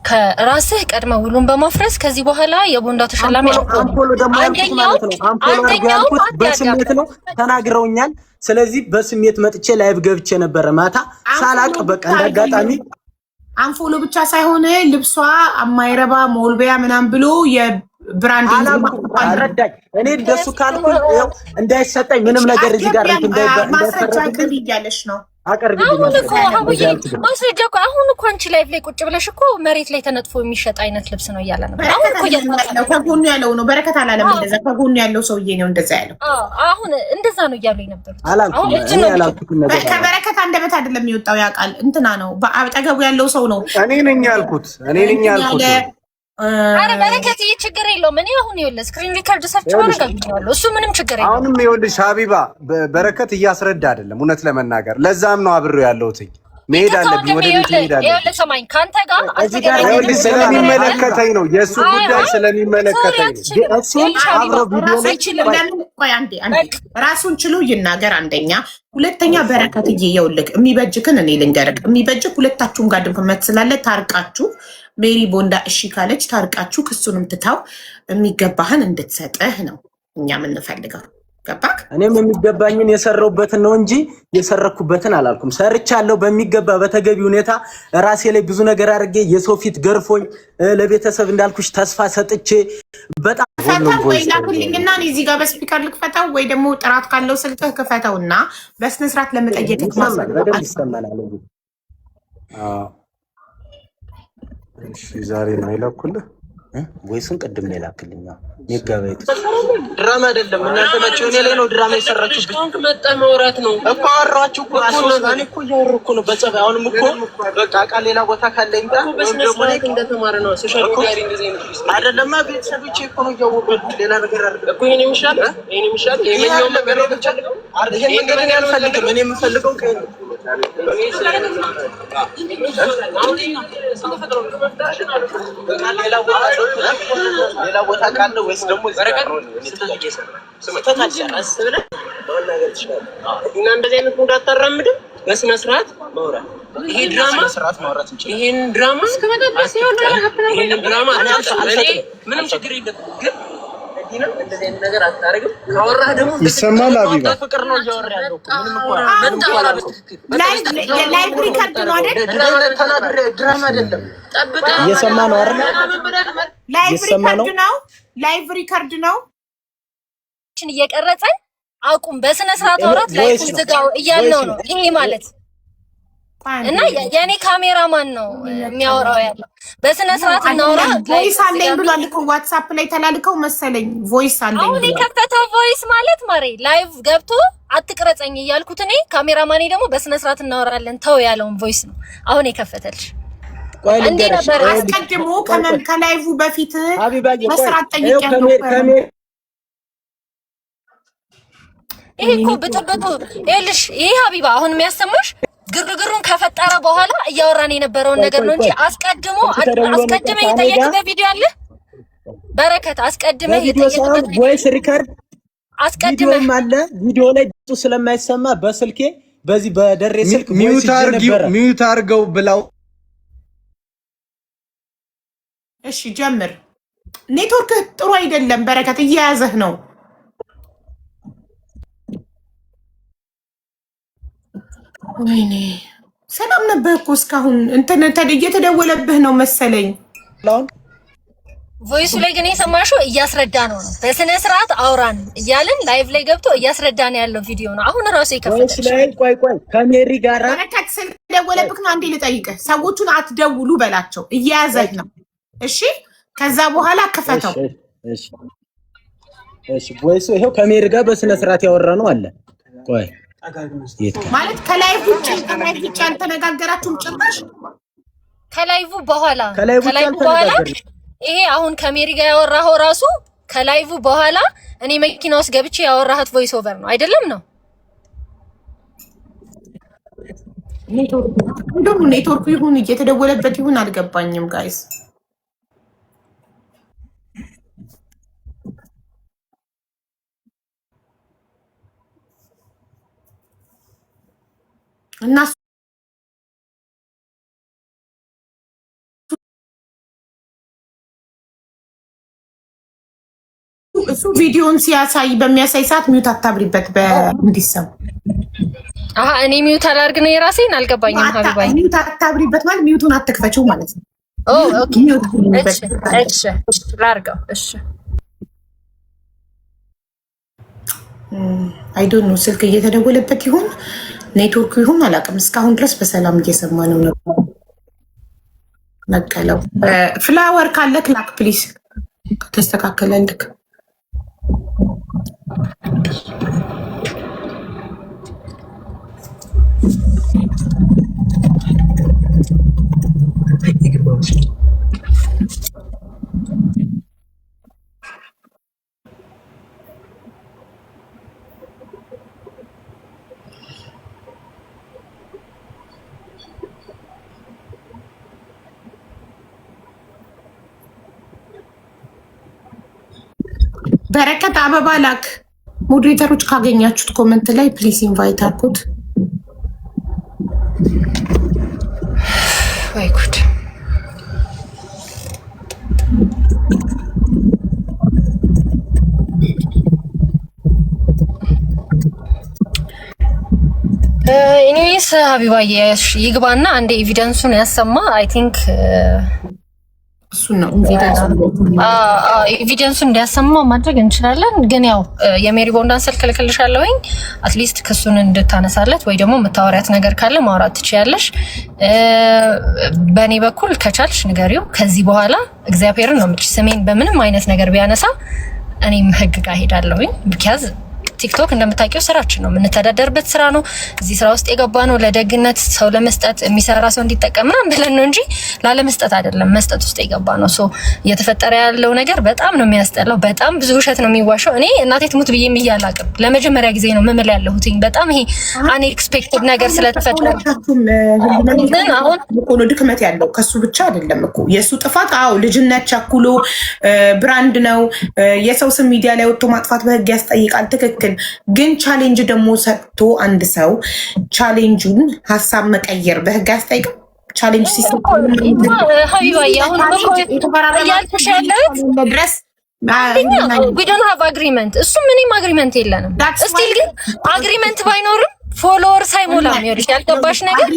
ከራስህ ቀድመ ውሉን በማፍረስ ከዚህ በኋላ የቦንዳ ተሸላሚ አምፖሎ ደግሞ ያልኩት ማለት ነው። አምፖሎ ያልኩት በስሜት ነው ተናግረውኛል። ስለዚህ በስሜት መጥቼ ላይቭ ገብቼ ነበረ ማታ ሳላቅ በቃ እንዳጋጣሚ አንፎሎ ብቻ ሳይሆን ልብሷ አማይረባ ሞልቢያ ምናምን ብሎ የብራንዲንግ አረዳኝ። እኔ እንደሱ ካልኩ እንዳይሰጠኝ ምንም ነገር እዚህ ጋር ማስረጃ ይያለሽ ነው አሁን እኮ ማስረጃ እኮ አሁን እኮ አንቺ ላይፍ ላይ ቁጭ ብለሽ እኮ መሬት ላይ ተነጥፎ የሚሸጥ አይነት ልብስ ነው እያለ ነበር። አሁን እኮ ከጎኑ ያለው ነው በረከት አላለም። እንደዛ ከጎኑ ያለው ሰውዬ ነው እንደዛ ያለው። አሁን እንደዛ ነው እያሉ የነበሩት። አሁን ከበረከት አንደበት አይደለም የሚወጣው ያ ቃል እንትና ነው በአጠገቡ ያለው ሰው ነው። እኔ ነኝ ያልኩት። አረ በረከት ይሄ ችግር የለውም። እኔ አሁን ይኸውልህ ስክሪን ሪከርድ ሰርች ማድረግ አልችልም። እሱ ምንም ችግር የለውም። አሁንም ይኸውልሽ ሀቢባ በረከት እያስረዳ አይደለም እውነት ለመናገር። ለዛም ነው አብሬው ያለሁት። መሄድ አለብኝ ወደ ቤት መሄድ አለብኝ። ይኸውልህ ሰማኝ ካንተ ጋር ይኸውልህ ስለሚመለከተኝ ነው የእሱ ጉዳይ ስለሚመለከተኝ ነው። እሱን አብሮ ቪዲዮ ላይ ራሱን ችሎ ይናገር አንደኛ። ሁለተኛ በረከትዬ ይኸውልህ የሚበጅክን እኔ ልንገርህ። የሚበጅክ ሁለታችሁም ጋር ድምመት ስላለ ታርቃችሁ ሜሪ ቦንዳ እሺ ካለች ታርቃችሁ ክሱንም ትታው የሚገባህን እንድትሰጥህ ነው እኛ የምንፈልገው። ገባክ? እኔም የሚገባኝን የሰራሁበትን ነው እንጂ የሰረኩበትን አላልኩም። ሰርቻለሁ በሚገባ በተገቢ ሁኔታ ራሴ ላይ ብዙ ነገር አድርጌ የሰው ፊት ገርፎኝ ለቤተሰብ እንዳልኩሽ ተስፋ ሰጥቼ በጣም ወይ ላኩልኝና እኔ እዚህ ጋር በስፒከር ልክፈተው ወይ ደግሞ ጥራት ካለው ስልክህ ክፈተውና በስነ ስርዓት ለመጠየቅ ይሰማል። እሺ ዛሬ ነው ይላኩልህ ወይስን ቅድም ነው ይላክልኝ? ሜጋባይት ድራማ አይደለም። እናንተ ናችሁ እኔ ላይ ነው ድራማ የሰራችሁብኝ። ስንት መጣ ማውራት ነው እኮ አወራችሁ እኮ እኔ እኮ እያወራሁ እኮ ነው በጸባይ። አሁንም እኮ በቃ ቃል ሌላ ቦታ ካለኝ ጋር ደግሞ ላይ እንደተማረ ነው ሶሻል ሚዲያ እንደዚህ ነው አይደለም። ቤተሰቦቼ እኮ ነው እያወቁት ሌላ ነገር አይደለም እኮ ይሄን የሚሻል ይሄኛው ነገር ነው ብቻ ይሄን ነገር እኔ አልፈልግም። እኔ የምፈልገው ከእኔ ሌላ ቦታ ካለ ወይስ ደግሞ እና እንደዚህ አይነት ሙድ አታራምድም። በስነ ስርዓት ማውራት ይሄ ድራማ ይሄን ድራማ እስከመጣስ ይሄን ድራማ ምንም ችግር የለም ግን እንደዚህ አይነት ነገር አታረግም። ካወራህ ደግሞ ይሰማል። ሀቢባ ፍቅር ነው እያወራ ያለው ላይቭ ሪከርድ ነው አይደል? ድራማ አይደለም። እየሰማ ነው አይደል? ላይቭ ሪከርድ ነው እየቀረጸን አቁም፣ በስነ ስርዓት አውራት ላይቭ ዝጋው እያልነው ነው። ይሄ ማለት እና የኔ ካሜራማን ነው የሚያወራው ያለው። በስነ ስርዓት እናውራ። ቮይስ አለኝ ብሏል እኮ ዋትስአፕ ላይ ተላልከው መሰለኝ። ቮይስ አለኝ አሁን የከፈተው ቮይስ ማለት ማሬ ላይቭ ገብቶ አትቅረጸኝ እያልኩት እኔ ካሜራማኔ ደግሞ በስነ ስርዓት እናወራለን ተው ያለውን ቮይስ ነው አሁን የከፈተልሽ። እንዴ ነበር አስቀድሞ ከላይቭ በፊት መስራት ጠይቄያለሁ። ይሄ እኮ ብጥብጡ ይኸውልሽ፣ ይሄ ሀቢባ አሁን የሚያሰማሽ ግርግሩን ከፈጠረ በኋላ እያወራን የነበረውን ነገር ነው እንጂ አስቀድመህ የጠየቅበት ቪዲዮ አለ። በረከት አስቀድመህ የጠየቅበት ቮይስ ሪከርድ አስቀድመህ አለ። ቪዲዮ ላይ ድምፁ ስለማይሰማ በስልኬ በዚህ በደሬ ስልክ ሚዩት አድርገው ብላው። እሺ ጀምር። ኔትወርክ ጥሩ አይደለም በረከት፣ እየያዘህ ነው። ወይኔ ሰላም ነበር እኮ እስካሁን እንትን እየተደወለብህ ነው መሰለኝ። ቮይሱ ላይ ግን የሰማሽው እያስረዳ ነው። በስነ ስርዓት አውራን እያልን ላይቭ ላይ ገብቶ እያስረዳ ነው ያለው ቪዲዮ ነው። አሁን ራሱ ይከፈታል። ቆይ ከሜሪ ጋራ በረከት ስልክ ደወለብህ ነው። አንዴ ልጠይቅህ፣ ሰዎቹን አትደውሉ በላቸው። እየያዘህ ነው። እሺ ከዛ በኋላ ክፈተው። እሺ ቦይስ ይሄው ከሜሪ ጋር በስነ ስርዓት ያወራ ነው አለ። ቆይ ማለት ከላይቭ ውጭ አልተነጋገራችሁም ጭራሽ? ከላይቭ በኋላ ይሄ አሁን ከሜሪ ጋር ያወራኸው ራሱ ከላይቭ በኋላ እኔ መኪና ውስጥ ገብቼ ያወራሃት ቮይስ ኦቨር ነው አይደለም? ነው ኔትወርኩ ይሁን እየተደወለበት ይሁን አልገባኝም ጋይስ። እና እሱ ቪዲዮን ሲያሳይ በሚያሳይ ሰዓት ሚውት አታብሪበት እንዲሰማ። እኔ ሚውት አላርግ ነው የራሴን አልገባኝም። ሀቢባይ ሚውት አታብሪበት ማለት ሚውቱን አትክፈችው ማለት ነው። ኦኬ እሺ ላርገው። እሺ አይ ዶንት ኖ ስልክ እየተደወለበት ይሁን ኔትወርኩ ይሁን አላውቅም። እስካሁን ድረስ በሰላም እየሰማ ነው ነበር። ነቀለው ፍላወር ካለክ ላክ ፕሊዝ ከተስተካከለልክ። በረከት አበባ ላክ። ሞዴሬተሮች ካገኛችሁት ኮመንት ላይ ፕሊስ ኢንቫይት አድርጉት። ወይ ጉድ! ኢኒዌይስ ሀቢባዬ ይግባና አንዴ ኤቪደንሱን ያሰማ። አይ ቲንክ እሱን ነው ኤቪደንሱን እንዲያሰማው ማድረግ እንችላለን። ግን ያው የሜሪ ቦንዳን ስልክ ልክልሻለሁኝ አትሊስት ክሱን እንድታነሳለት ወይ ደግሞ የምታወሪያት ነገር ካለ ማውራት ትችያለሽ። በእኔ በኩል ከቻልሽ ንገሪው። ከዚህ በኋላ እግዚአብሔርን ነው የምልሽ ስሜን በምንም አይነት ነገር ቢያነሳ እኔም ህግ ጋር ሄዳለሁኝ። ቢካዝ ቲክቶክ እንደምታውቂው ስራችን ነው፣ የምንተዳደርበት ስራ ነው። እዚህ ስራ ውስጥ የገባ ነው ለደግነት ሰው ለመስጠት የሚሰራ ሰው እንዲጠቀም ምናምን ብለን ነው እንጂ ላለመስጠት አይደለም። መስጠት ውስጥ የገባ ነው። ሶ እየተፈጠረ ያለው ነገር በጣም ነው የሚያስጠላው። በጣም ብዙ ውሸት ነው የሚዋሸው። እኔ እናቴ ትሙት ብዬ አላውቅም። ለመጀመሪያ ጊዜ ነው ምምል ያለሁትኝ። በጣም ይሄ አንኤክስፔክትድ ነገር ስለተፈጠረ ግን አሁን እኮ ድክመት ያለው ከሱ ብቻ አይደለም እኮ የሱ ጥፋት። አዎ ልጅነት ቸኩሎ ብራንድ ነው የሰው ስም ሚዲያ ላይ ወጥቶ ማጥፋት በህግ ያስጠይቃል። ትክክል። ግን ቻሌንጅ ደግሞ ሰጥቶ አንድ ሰው ቻሌንጁን ሀሳብ መቀየር በህግ አያስጠይቅም። ቻሌንጅ ሲሰጥ ሀቢባዬ አሁን እያልኩሽ ያለሁት ድረስ we don't have agreement። እሱ ምንም አግሪመንት የለንም። ስቲል ግን አግሪመንት ባይኖርም ፎሎወር ሳይሞላም ይወርሽ ያልገባሽ ነገር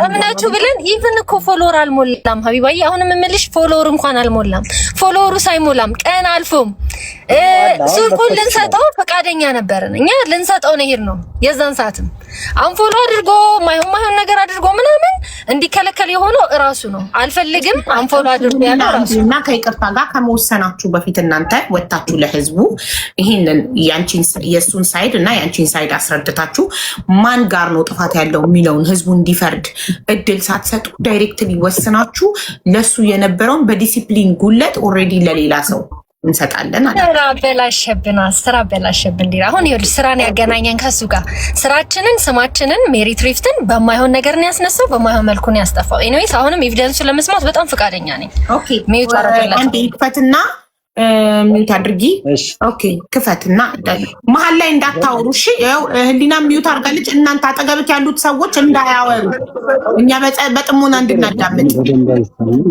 እምነቱ ብለን ኢቭን እኮ ፎሎወር አልሞላም ሀቢባዬ። አሁንም የምልሽ ፎሎወር እንኳን አልሞላም። ፎሎወሩ ሳይሞላም ቀን አልፎም ስልኩን ልንሰጠው ፈቃደኛ ነበርን። እኛ ልንሰጠው ነው ሄድ ነው የዛን ሰዓትም አንፎሎ አድርጎ ማይሆን ነገር አድርጎ ምናምን እንዲከለከል የሆነው እራሱ ነው። አልፈልግም አንፎሎ አድርጎ ያለው እራሱ እና ከይቅርታ ጋር ከመወሰናችሁ በፊት እናንተ ወጣችሁ ለህዝቡ ይሄንን የሱን ሳይድ እና ያንቺን ሳይድ አስረድታችሁ ማን ጋር ነው ጥፋት ያለው የሚለውን ህዝቡ እንዲፈርድ እድል ሳትሰጡ ዳይሬክትሊ ወስናችሁ ለሱ የነበረውን በዲሲፕሊን ጉለት ኦልሬዲ ለሌላ ሰው እንሰጣለን አለ። ስራ በላሸብን ዲራ አሁን ይኸውልሽ ስራን ያገናኘን ከሱ ጋር ስራችንን ስማችንን ሜሪ ትሪፍትን በማይሆን ነገር ነው ያስነሳው፣ በማይሆን መልኩ ነው ያስጠፋው። ኤኒዌይስ አሁንም ኤቪደንሱ ለመስማት በጣም ፈቃደኛ ነኝ። ኦኬ አንዴ ክፈትና ሚውት አድርጊ። ኦኬ ክፈትና መሀል ላይ እንዳታወሩ እሺ። ያው ህሊና ሚውት አድርጋለች። እናንተ አጠገብት ያሉት ሰዎች እንዳያወሩ እኛ በጥሞና እንድናዳምጥ።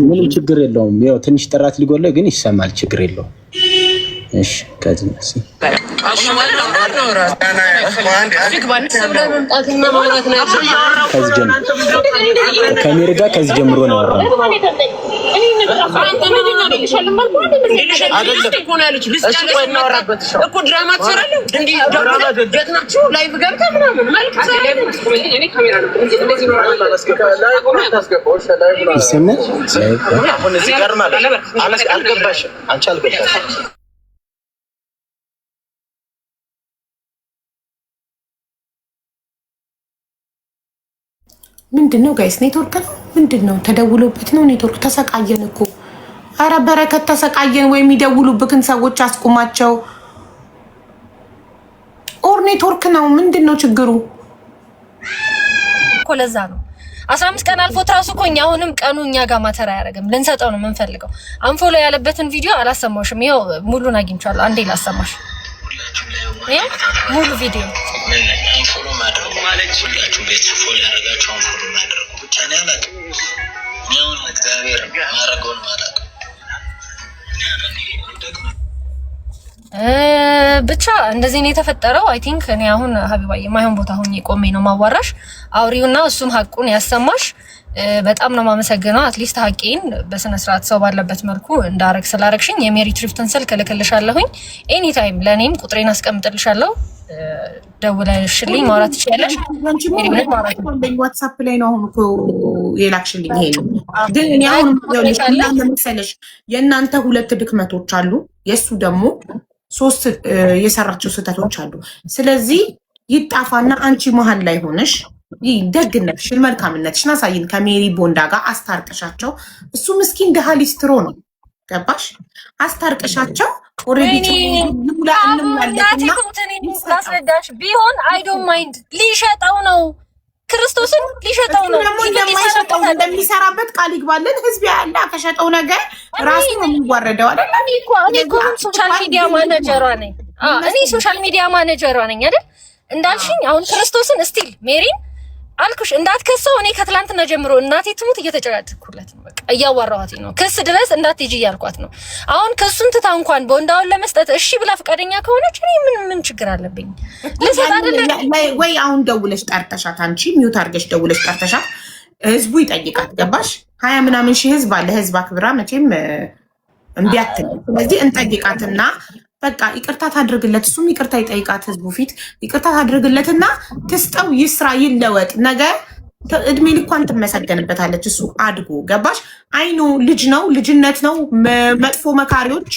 ምንም ችግር የለውም። ያው ትንሽ ጥራት ሊጎለ ግን ይሰማል። ችግር የለውም። እሺ ከዚህ ነው ከሜሪ ጋር ከዚህ ጀምሮ ነው ምንድነው ጋይስ? ኔትወርክ ነው ምንድነው? ተደውሎበት ነው ኔትወርክ። ተሰቃየን እኮ። አረ በረከት ተሰቃየን። ወይ የሚደውሉብክን ሰዎች አስቁማቸው። ኦር ኔትወርክ ነው ምንድነው ችግሩ? እኮ ለዛ ነው 15 ቀን አልፎት ራሱ እኮ እኛ አሁንም ቀኑ እኛ ጋር ማተር አያደርግም። ልንሰጠው ነው የምንፈልገው። አንፎሎ ያለበትን ቪዲዮ አላሰማሽም። ይኸው ሙሉን አግኝቻለሁ። አንዴ ላሰማሽ። ይኸው ሙሉ ቪዲዮ አንፎሎ ማድረግ ማለት ሁላችሁ ቤት ፎሎ ያደርጋችሁ አንፎሎ ማድረግ ብቻ ነው ያላቀ ነው። እግዚአብሔር ማረጋውን ማለት ብቻ እንደዚህ ነው የተፈጠረው። አይ ቲንክ እኔ አሁን ሀቢባዬ ማይሆን ቦታ ሆኜ ቆሜ ነው ማዋራሽ። አውሪውና እሱም ሀቁን ያሰማሽ። በጣም ነው ማመሰግነው። አትሊስት ሀቄን በስነ ስርዓት ሰው ባለበት መልኩ እንዳረግ ስላረግሽኝ የሜሪ ትሪፍትን ስልክ እልክልሻለሁኝ። ኤኒ ታይም ለኔም ቁጥሬን አስቀምጥልሻለሁ። ደውለሽልኝ ማውራት ትችያለሽ። ዋትስአፕ ላይ ነው አሁን እኮ የላክሽልኝ። ይሄ ግን እኔ አሁን ለምሳሌሽ የእናንተ 2 ድክመቶች አሉ፣ የእሱ ደግሞ 3 የሰራቸው ስህተቶች አሉ። ስለዚህ ይጣፋና አንቺ መሀል ላይ ሆነሽ ደግነትሽን መልካምነትሽን አሳይን። ከሜሪ ቦንዳ ጋር አስታርቀሻቸው። እሱ ምስኪን ደሃ ሊስትሮ ነው፣ ገባሽ? አስታርቀሻቸው። ኦሬዲ ላስረዳሽ ቢሆን አይ ዶንት ማይንድ። ሊሸጠው ነው፣ ክርስቶስን ሊሸጠው ነው። እንደማይሸጠው እንደሚሰራበት ቃል ይግባልን። ህዝብ ያለ ከሸጠው ነገር ራሱ ነው የሚዋረደው አይደል? እኔ እኮ ሶሻል ሚዲያ ማኔጀሯ ነኝ። እኔ ሶሻል ሚዲያ ማኔጀሯ ነኝ አይደል? እንዳልሽኝ አሁን ክርስቶስን ስቲል ሜሪን አልኩሽ እንዳትከሰው። እኔ ከትላንትና ጀምሮ እናቴ ትሙት እየተጨቃጨኩለት ነው። በቃ እያዋራኋት ነው። ክስ ድረስ እንዳትሄጂ እያልኳት ነው። አሁን ክሱን ትታ እንኳን ቦንዳውን ለመስጠት እሺ ብላ ፈቃደኛ ከሆነች እኔ ምን ችግር አለብኝ? ለሰጣ አይደለ ወይ? አሁን ደውለሽ ጠርተሻት፣ አንቺ ሚውት አድርገሽ ደውለሽ ጠርተሻት፣ ህዝቡ ይጠይቃት። ገባሽ? 20 ምናምን ሺህ ህዝብ አለ። ህዝብ አክብራ መቼም እምቢ አትልም። ስለዚህ እንጠይቃትና በቃ ይቅርታ ታድርግለት፣ እሱም ይቅርታ ይጠይቃት። ህዝቡ ፊት ይቅርታ ታድርግለትና ትስጠው፣ ይስራ፣ ይለወጥ። ነገ እድሜ ልኳን ትመሰገንበታለች። እሱ አድጎ ገባሽ? አይኑ ልጅ ነው፣ ልጅነት ነው። መጥፎ መካሪዎች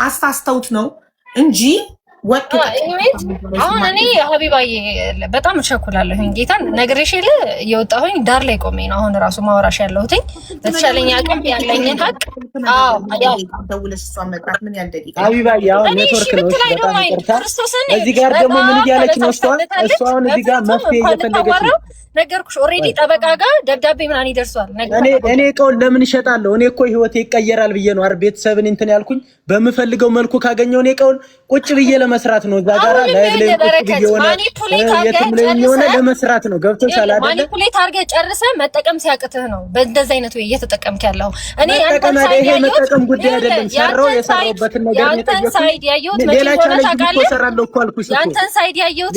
አሳስተውት ነው እንጂ ወጥ አሁን እኔ ሀቢባዬ በጣም እቸኩላለሁኝ። ጌታን ነግሬሽ የለ እየወጣሁኝ ዳር ላይ ቆሜ ነው አሁን ራሱ ማውራሽ ያለሁትኝ በተሻለኝ አቅም ያለኝን ሀቅ። ደውለሽ እሷን መጥራት ምን ያህል ደቂቃ ሀቢባዬ? አሁን ኔትወርክ ነው። በጣም ይቅርታ። እዚህ ጋር ደግሞ ምን እያለች ነው እሷ? አሁን እዚህ ጋር መፍትሄ እየፈለገች ነው። ነገርኩሽ ኦልሬዲ ጠበቃ ጋር ደብዳቤ ምናምን ይደርሷል። እኔ እቃውን ለምን እሸጣለሁ? እኔ እኮ ህይወቴ ይቀየራል ብዬ ነው አይደል ቤተሰብን እንትን ያልኩኝ። በምፈልገው መልኩ ካገኘው እኔ እቃውን ቁጭ ብዬ ለመስራት ነው። እዛ ጋር ላይ ላይ ቁጭ ብዬ የሆነ ለመስራት ነው። ገብቶሻል አይደል? ማኒፑሌት አድርገህ ጨርሰህ መጠቀም ሲያቅትህ ነው በእንደዛ አይነት ወይ እየተጠቀምክ ያለው። እኔ ይሄ መጠቀም ጉዳይ አይደለም። የሰራሁበትን ነገር ነው። ያንተን ሳይድ ያየሁት ሌላ ቻሌንጅ እኮ እሰራለሁ እኮ አልኩሽ እኮ። ያንተን ሳይድ ያየሁት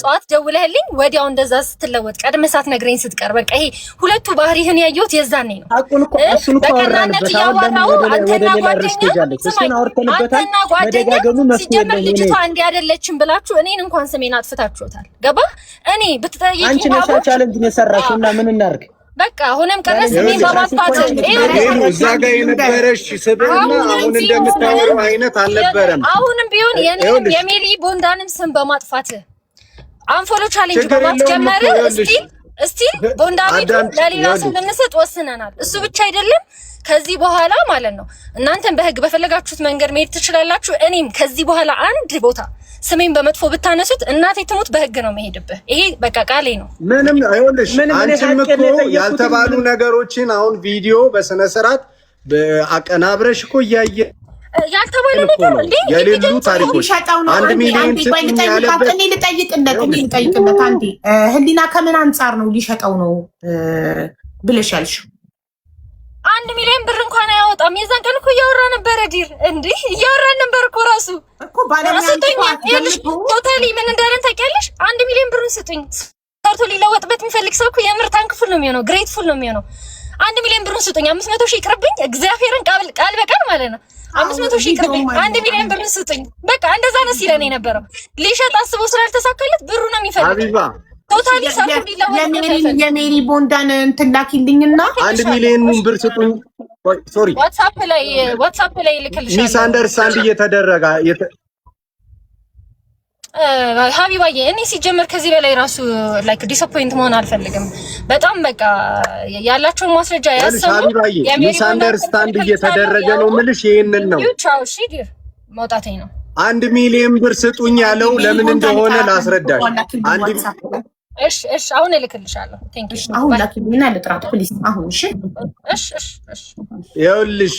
ጠዋት ደውለህልኝ ወዲያው እንደዛ ስትለወጥ ቀድመህ ሳትነግረኝ ስትቀር በቃ ይሄ ሁለቱ ባህሪህን ያየሁት የዛኔ ነው። አቁን እኮ እሱን እኮ አወራንበት። አሁን ደግሞ ወደ ሌላ ርዕስ ትሄጃለች። እሱን አውርተንበታል። መደጋገሙ መፍትሄ የለውም። ልጅቷ እንዲህ አይደለችም ብላችሁ እኔን እንኳን ስሜን አጥፍታችሁታል። ገባ? እኔ ብትጠይቂ አንቺ ነሽ ቻሌንጅ የሰራሽው እና ምን እናድርግ? በቃ አሁንም ቀረ ስሜን በማጥፋት እዛ ጋር የነበረሽ ስብዕና አሁን እንደምታወራው አይነት አልነበረም። አሁንም ቢሆን የሜሪ ቦንዳንም ስም በማጥፋት አንፎሎ ቻሌንጅ በማስጀመር እስቲል ቦንዳ ቤቱ ለሌላ ሰው ልንሰጥ ወስነናል። እሱ ብቻ አይደለም ከዚህ በኋላ ማለት ነው እናንተን በህግ በፈለጋችሁት መንገድ መሄድ ትችላላችሁ። እኔም ከዚህ በኋላ አንድ ቦታ ስሜን በመጥፎ ብታነሱት እናቴ ትሙት በህግ ነው መሄድብህ። ይሄ በቃ ቃሌ ነው። ምንም አይሆንሽ። አንቺም እኮ ያልተባሉ ነገሮችን አሁን ቪዲዮ በስነ ስርዓት አቀናብረሽ እኮ እያየ ያልተባለ ነገር እንዴ የሌሉ ታሪኮች 1 ሚሊዮን ትጥኝ ያለበት እኔ ልጠይቅለት አንዴ ህሊና ከምን አንጻር ነው ሊሸጠው ነው ብለሽ ያልሽው? 1 ሚሊዮን ብር እንኳን አያወጣም። የዛን ቀን እኮ እያወራ ነበረ ዲር እንዴ እያወራን ነበር እኮ ራሱ እኮ ባለሙያ ቶታሊ ምን እንዳለን ታውቂያለሽ? 1 ሚሊዮን ብሩን ስጡኝ። ሰርቶ ሊለወጥበት የሚፈልግ ሰው እኮ የምር ታንክፉል ነው የሚሆነው፣ ግሬትፉል ነው የሚሆነው። 1 ሚሊዮን ብሩን ስጡኝ፣ 500 ሺህ ይቅርብኝ። እግዚአብሔርን ቃል በቃል ማለት ነው 500 ሺህ ይቅርብኝ፣ 1 ሚሊዮን ብሩን ስጡኝ። በቃ እንደዛ ነው ሲለን የነበረው። ሊሸጥ አስቦ ስላልተሳካለት ብሩ ነው የሚፈልግ። ሀቢባ ቶታሊ ሰርቶ ሊለወጥ የሜሪ ቦንዳን እንትን ላኪልኝና 1 ሚሊዮን ብር ስጡኝ። ሶሪ ዋትስአፕ ላይ ልክልሻለሁ። ሚስ አንደርስታንድ እየተደረገ ሀቢባዬ እኔ ሲጀመር ከዚህ በላይ ራሱ ላይክ ዲስአፖይንት መሆን አልፈልግም። በጣም በቃ ያላቸውን ማስረጃ ያሰሙ ሀቢባዬ ሚስ አንደርስታንድ እየተደረገ ነው የምልሽ ይሄንን ነው። ቻው እሺ ዲር መውጣቴ ነው። 1 ሚሊዮን ብር ስጡኝ ያለው ለምን እንደሆነ ላስረዳሽ። እሺ አሁን እልክልሻለሁ። ቴንክ ዩ አሁን ላኪልኝና ልጥራት ፕሊዝ አሁን። እሺ ይኸውልሽ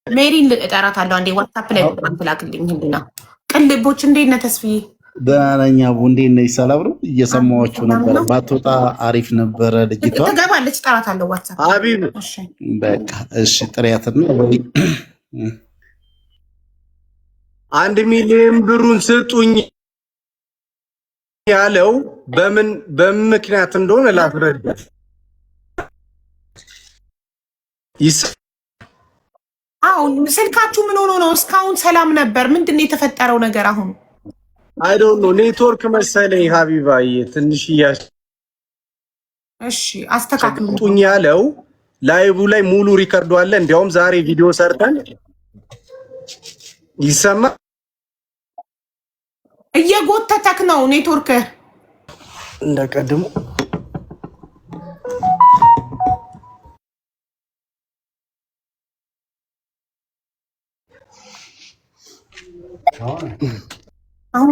ሜሪን እጠራታለሁ። አንዴ ዋትስአፕ ላይ ላክልኝ። ህሊና ቅልቦች እንዴት ነህ ተስፍዬ? ደህና ነኝ አቡ፣ እንዴት ነህ? ሰላም ነው። እየሰማኋችሁ ነበረ። ባትወጣ አሪፍ ነበረ። ልጅቷ ትገባለች፣ እጠራታለሁ ዋትስአፕ። ሀቢብ በቃ እሺ፣ ጥሪያትና 1 ሚሊዮን ብሩን ስጡኝ ያለው በምን ምክንያት እንደሆነ ላስረዳሽ። አሁን ስልካችሁ ምን ሆኖ ነው? እስካሁን ሰላም ነበር። ምንድን ነው የተፈጠረው ነገር? አሁን አይ ዶንት ኖ ኔትወርክ መሰለኝ ሀቢባዬ ትንሽ እሺ አስተካክሉኝ ያለው ላይቡ ላይ ሙሉ ሪከርዱ አለ። እንዲያውም ዛሬ ቪዲዮ ሰርተን ይሰማ እየጎተተክ ነው ኔትወርክ እንደቀድሞ አሁን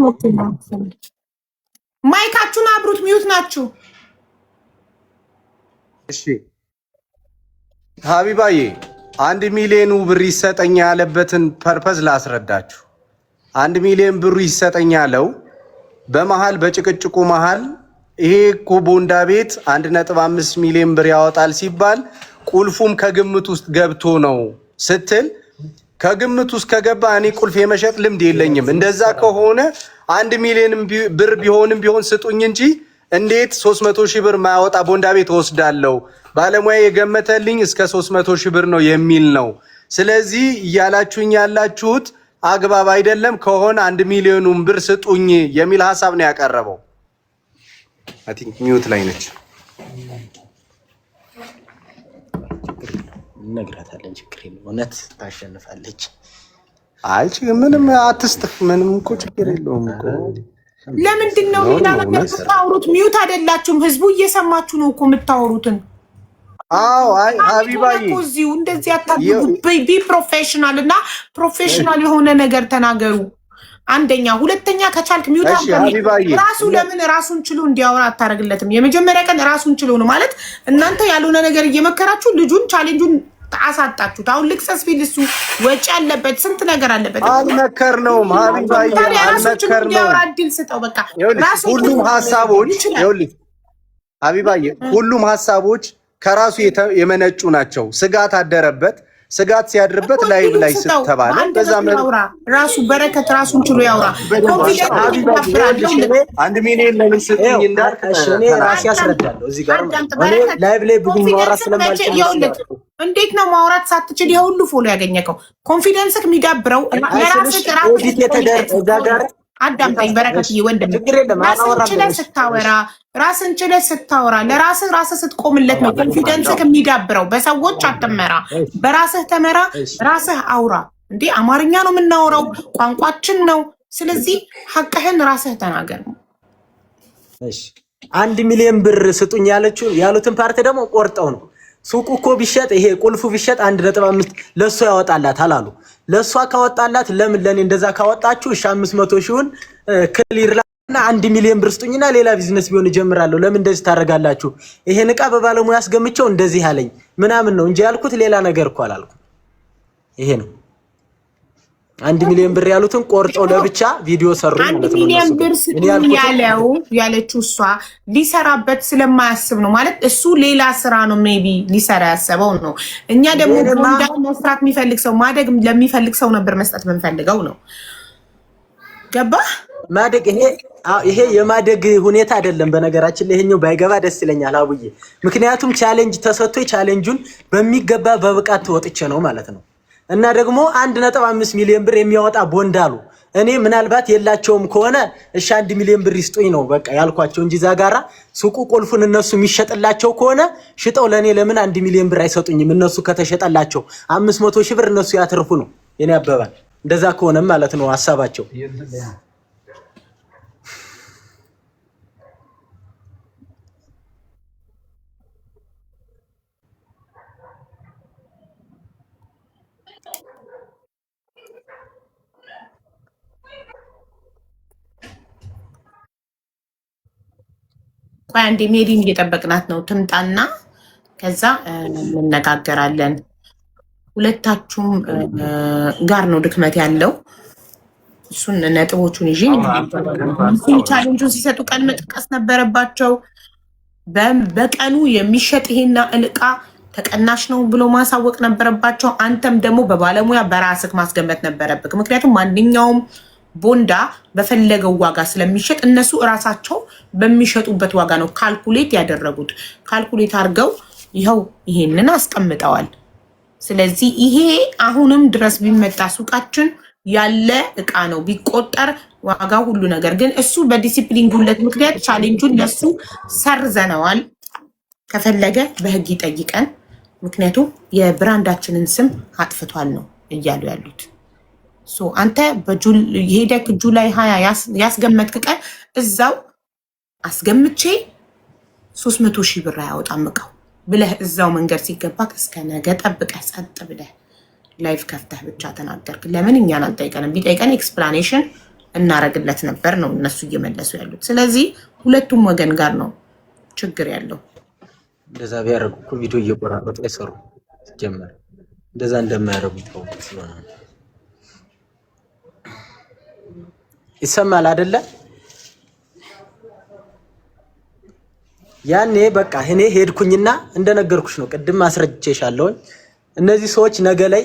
ማይካችሁን አብሩት፣ ሚዩት ናችሁ። እሺ ሀቢባዬ 1 ሚሊዮን ብር ይሰጠኝ ያለበትን ፐርፐዝ ላስረዳችሁ። 1 ሚሊዮን ብሩ ይሰጠኝ ያለው በመሃል በጭቅጭቁ መሃል ይሄ እኮ ቦንዳ ቤት 1.5 ሚሊዮን ብር ያወጣል ሲባል ቁልፉም ከግምት ውስጥ ገብቶ ነው ስትል ከግምት ውስጥ ከገባ እኔ ቁልፍ የመሸጥ ልምድ የለኝም። እንደዛ ከሆነ 1 ሚሊዮን ብር ቢሆን ስጡኝ እንጂ እንዴት 300 ሺህ ብር ማያወጣ ቦንዳ ቤት ወስዳለሁ? ባለሙያ የገመተልኝ እስከ 300 ሺህ ብር ነው የሚል ነው። ስለዚህ እያላችሁኝ ያላችሁት አግባብ አይደለም። ከሆነ 1 ሚሊዮኑን ብር ስጡኝ የሚል ሐሳብ ነው ያቀረበው። አይ ቲንክ ሚውት ላይ ነች። እነግራታለን፣ ችግር የለም። እውነት ታሸንፋለች። አይ ምንም አትስጥፍ፣ ምንም እኮ ችግር የለውም እኮ። ለምንድን ነው ሌላ ነገር የምታወሩት? ሚውት አይደላችሁም፣ ህዝቡ እየሰማችሁ ነው እኮ የምታወሩትን። አዎ አይ ሀቢባዬ እዚሁ እንደዚህ አታድርጉ። ቢ ፕሮፌሽናል እና ፕሮፌሽናል የሆነ ነገር ተናገሩ። አንደኛ፣ ሁለተኛ ከቻልክ ሚውት ራሱ ለምን ራሱን ችሎ እንዲያወራ አታረግለትም? የመጀመሪያ ቀን ራሱን ችሎ ነው ማለት እናንተ ያልሆነ ነገር እየመከራችሁ ልጁን ቻሌንጁን አሳጣችሁት። አሁን ልክሰስ ፊል እሱ ወጪ አለበት፣ ስንት ነገር አለበት። አልመከርነውም ሀቢባዬ አልመከርነውም። እንዲያወራ እድል ስጠው በቃ። ሁሉም ሀሳቦች ይኸውልህ ሀቢባዬ ሁሉም ሀሳቦች ከራሱ የመነጩ ናቸው። ስጋት አደረበት። ስጋት ሲያድርበት ላይቭ ላይ ስተባለ በዛ ራሱ በረከት ራሱን ችሎ ያውራ። 1 ሚሊዮን ለምን ስጥኝ እንዳልክ እኔ ራሴ ያስረዳለሁ። እዚህ ጋር ላይቭ ላይ ብዙ ማውራት ስለማልችል እንዴት ነው ማውራት ሳትችል የሁሉ ፎሎ ያገኘከው? ኮንፊደንስክ የሚዳብረው ለራስህ ጋር አዳምጠኝ በረከትዬ ወንድም፣ ራስን ችለህ ስታወራ ለራስህ ስትቆምለት ነው ኮንፊደንስክ የሚዳብረው። በሰዎች አትመራ፣ በራስህ ተመራ፣ ራስህ አውራ። እንዴ አማርኛ ነው የምናወራው፣ ቋንቋችን ነው። ስለዚህ ሀቅህን ራስህ ተናገር። እሺ 1 ሚሊዮን ብር ስጡኝ ያሉትን ፓርት ደግሞ ቆርጠው ነው። ሱቁ እኮ ቢሸጥ ይሄ ቁልፉ ቢሸጥ 1.5 ለሷ ያወጣላታል አሉ። ለሷ ካወጣላት ለምን ለኔ እንደዛ ካወጣችሁ 500 ሺውን ክሊርና 1 ሚሊዮን ብር ስጡኝና ሌላ ቢዝነስ ቢሆን እጀምራለሁ። ለምን እንደዚህ ታደርጋላችሁ? ይሄን ዕቃ በባለሙያ አስገምቼው እንደዚህ አለኝ ምናምን ነው እንጂ ያልኩት ሌላ ነገር እኮ አላልኩም። ይሄ ነው 1 ሚሊዮን ብር ያሉትን ቆርጠው ለብቻ ቪዲዮ ሰሩ ማለት ነው። 1 ሚሊዮን ብር ስጡኝ ያለችው እሷ ሊሰራበት ስለማያስብ ነው ማለት እሱ ሌላ ስራ ነው ሜቢ ሊሰራ ያሰበው ነው። እኛ ደግሞ ቦንዳን መስራት የሚፈልግ ሰው ማደግ ለሚፈልግ ሰው ነበር መስጠት የምንፈልገው ነው። ገባ ማደግ ይሄ የማደግ ሁኔታ አይደለም። በነገራችን ላይ ይሄኛው ባይገባ ደስ ይለኛል አቡዬ። ምክንያቱም ቻሌንጅ ተሰጥቶ ቻሌንጁን በሚገባ በብቃት ወጥቼ ነው ማለት ነው። እና ደግሞ 1.5 ሚሊዮን ብር የሚያወጣ ቦንድ አሉ። እኔ ምናልባት የላቸውም ከሆነ እሺ 1 ሚሊዮን ብር ይስጡኝ ነው በቃ ያልኳቸው እንጂ ዛጋራ ሱቁ ቁልፉን እነሱ የሚሸጥላቸው ከሆነ ሽጠው ለኔ ለምን 1 ሚሊዮን ብር አይሰጡኝም? እነሱ ከተሸጠላቸው 500 ሺህ ብር እነሱ ያተርፉ ነው የኔ አባባል። እንደዛ ከሆነም ማለት ነው ሐሳባቸው። አንዴ ሜሪን እየጠበቅናት ነው ትምጣና ከዛ እንነጋገራለን። ሁለታችሁም ጋር ነው ድክመት ያለው። እሱን ነጥቦቹን ይዤ ቻሌንጁን ሲሰጡ ቀን መጥቀስ ነበረባቸው። በቀኑ የሚሸጥ ይሄና እልቃ ተቀናሽ ነው ብሎ ማሳወቅ ነበረባቸው። አንተም ደግሞ በባለሙያ በራስህ ማስገመት ነበረብህ። ምክንያቱም ማንኛውም ቦንዳ በፈለገው ዋጋ ስለሚሸጥ እነሱ እራሳቸው በሚሸጡበት ዋጋ ነው ካልኩሌት ያደረጉት። ካልኩሌት አድርገው ይኸው ይሄንን አስቀምጠዋል። ስለዚህ ይሄ አሁንም ድረስ ቢመጣ ሱቃችን ያለ እቃ ነው ቢቆጠር ዋጋ ሁሉ ነገር ግን እሱ በዲሲፕሊን ጉለት ምክንያት ቻሌንጁን ለሱ ሰርዘነዋል። ከፈለገ በህግ ይጠይቀን። ምክንያቱም የብራንዳችንን ስም አጥፍቷል ነው እያሉ ያሉት። አንተ ሄደክ ጁላይ 20 ያስገመትክ ቀን እዛው አስገምቼ 300 ሺህ ብር አያወጣም እቃው ብለህ እዛው መንገድ ሲገባ እስከ ነገ ጠብቀህ ጸጥ ብለህ ላይቭ ከፍተህ ብቻ ተናገርክ። ለምን እኛን አልጠይቀንም? ቢጠይቀን ኤክስፕላኔሽን እናረግለት ነበር ነው እነሱ እየመለሱ ያሉት። ስለዚህ ሁለቱም ወገን ጋር ነው ችግር ያለው። እንደዛ ቢያደርጉ እኮ ቪዲዮ እየቆራረጡ አይሰሩ ጀመር። እንደዛ እንደማያደርጉ ተው ስለሆነ ይሰማል አይደለ? ያኔ በቃ እኔ ሄድኩኝና እንደነገርኩሽ ነው ቅድም አስረጅቼሻለሁ። እነዚህ ሰዎች ነገ ላይ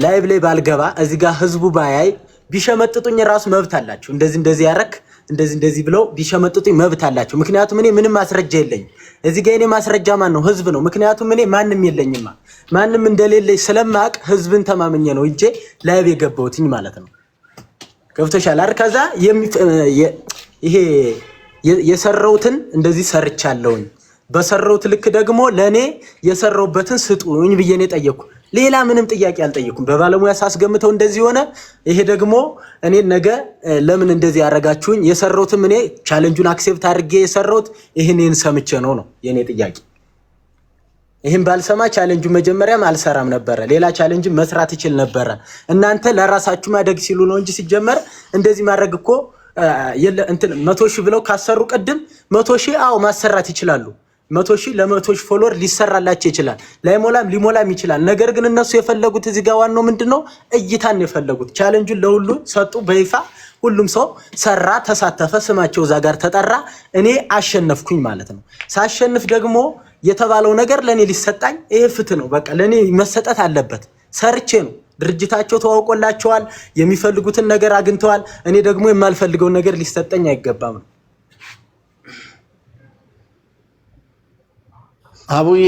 ላይቭ ላይ ባልገባ እዚህ ጋር ህዝቡ ባያይ ቢሸመጥጡኝ ራሱ መብት አላቸው። እንደዚህ ያረክ እንደዚህ ብለው ቢሸመጥጡኝ መብት አላቸው። ምክንያቱም እኔ ምንም ማስረጃ የለኝም። እዚህ ጋር እኔ ማስረጃ ማን ነው? ህዝብ ነው። ምክንያቱም እኔ ማንም የለኝማ። ማንም እንደሌለኝ ስለማቅ ህዝብን ተማምኜ ነው እንጂ ላይቭ የገባሁትኝ ማለት ነው። ገብቶሻል አይደል? ከዛ ይሄ የሰራውትን እንደዚህ ሰርቻለሁኝ። በሰራውት ልክ ደግሞ ለኔ የሰራውበትን ስጡኝ ብዬ ነው ጠየቅኩ። ሌላ ምንም ጥያቄ አልጠየኩም። በባለሙያ ሳስገምተው እንደዚህ ሆነ። ይሄ ደግሞ እኔ ነገ ለምን እንደዚህ ያረጋችሁኝ? የሰራውትም እኔ ቻሌንጁን አክሴፕት አድርጌ የሰራውት ይሄንን ሰምቼ ነው የኔ ጥያቄ። ይሄን ባልሰማ ቻሌንጁ መጀመሪያም አልሰራም ነበረ። ሌላ ቻሌንጅ መስራት ይችል ነበረ። እናንተ ለራሳችሁ ማደግ ሲሉ ነው እንጂ ሲጀመር እንደዚህ ማድረግ እኮ 100 ሺህ ብለው ካሰሩ ቅድም 100 ሺህ ማሰራት ይችላሉ። 100 ሺህ ለ100 ሺህ ፎሎወር ሊሰራላቸው ይችላል። ሊሞላም ይችላል። ነገር ግን እነሱ የፈለጉት እዚህ ጋር ዋናው ምንድነው? እይታን የፈለጉት። ቻሌንጁን ለሁሉ ሰጡ በይፋ። ሁሉም ሰው ሰራ፣ ተሳተፈ፣ ስማቸው እዛ ጋር ተጠራ። እኔ አሸነፍኩኝ ማለት ነው። ሳሸንፍ ደግሞ የተባለው ነገር ለኔ ሊሰጣኝ ይሄ ፍትህ ነው። በቃ ለኔ መሰጠት አለበት። ሰርቼ ነው። ድርጅታቸው ተዋውቆላቸዋል። የሚፈልጉትን ነገር አግኝተዋል። እኔ ደግሞ የማልፈልገውን ነገር ሊሰጠኝ አይገባም ነው። አቡዬ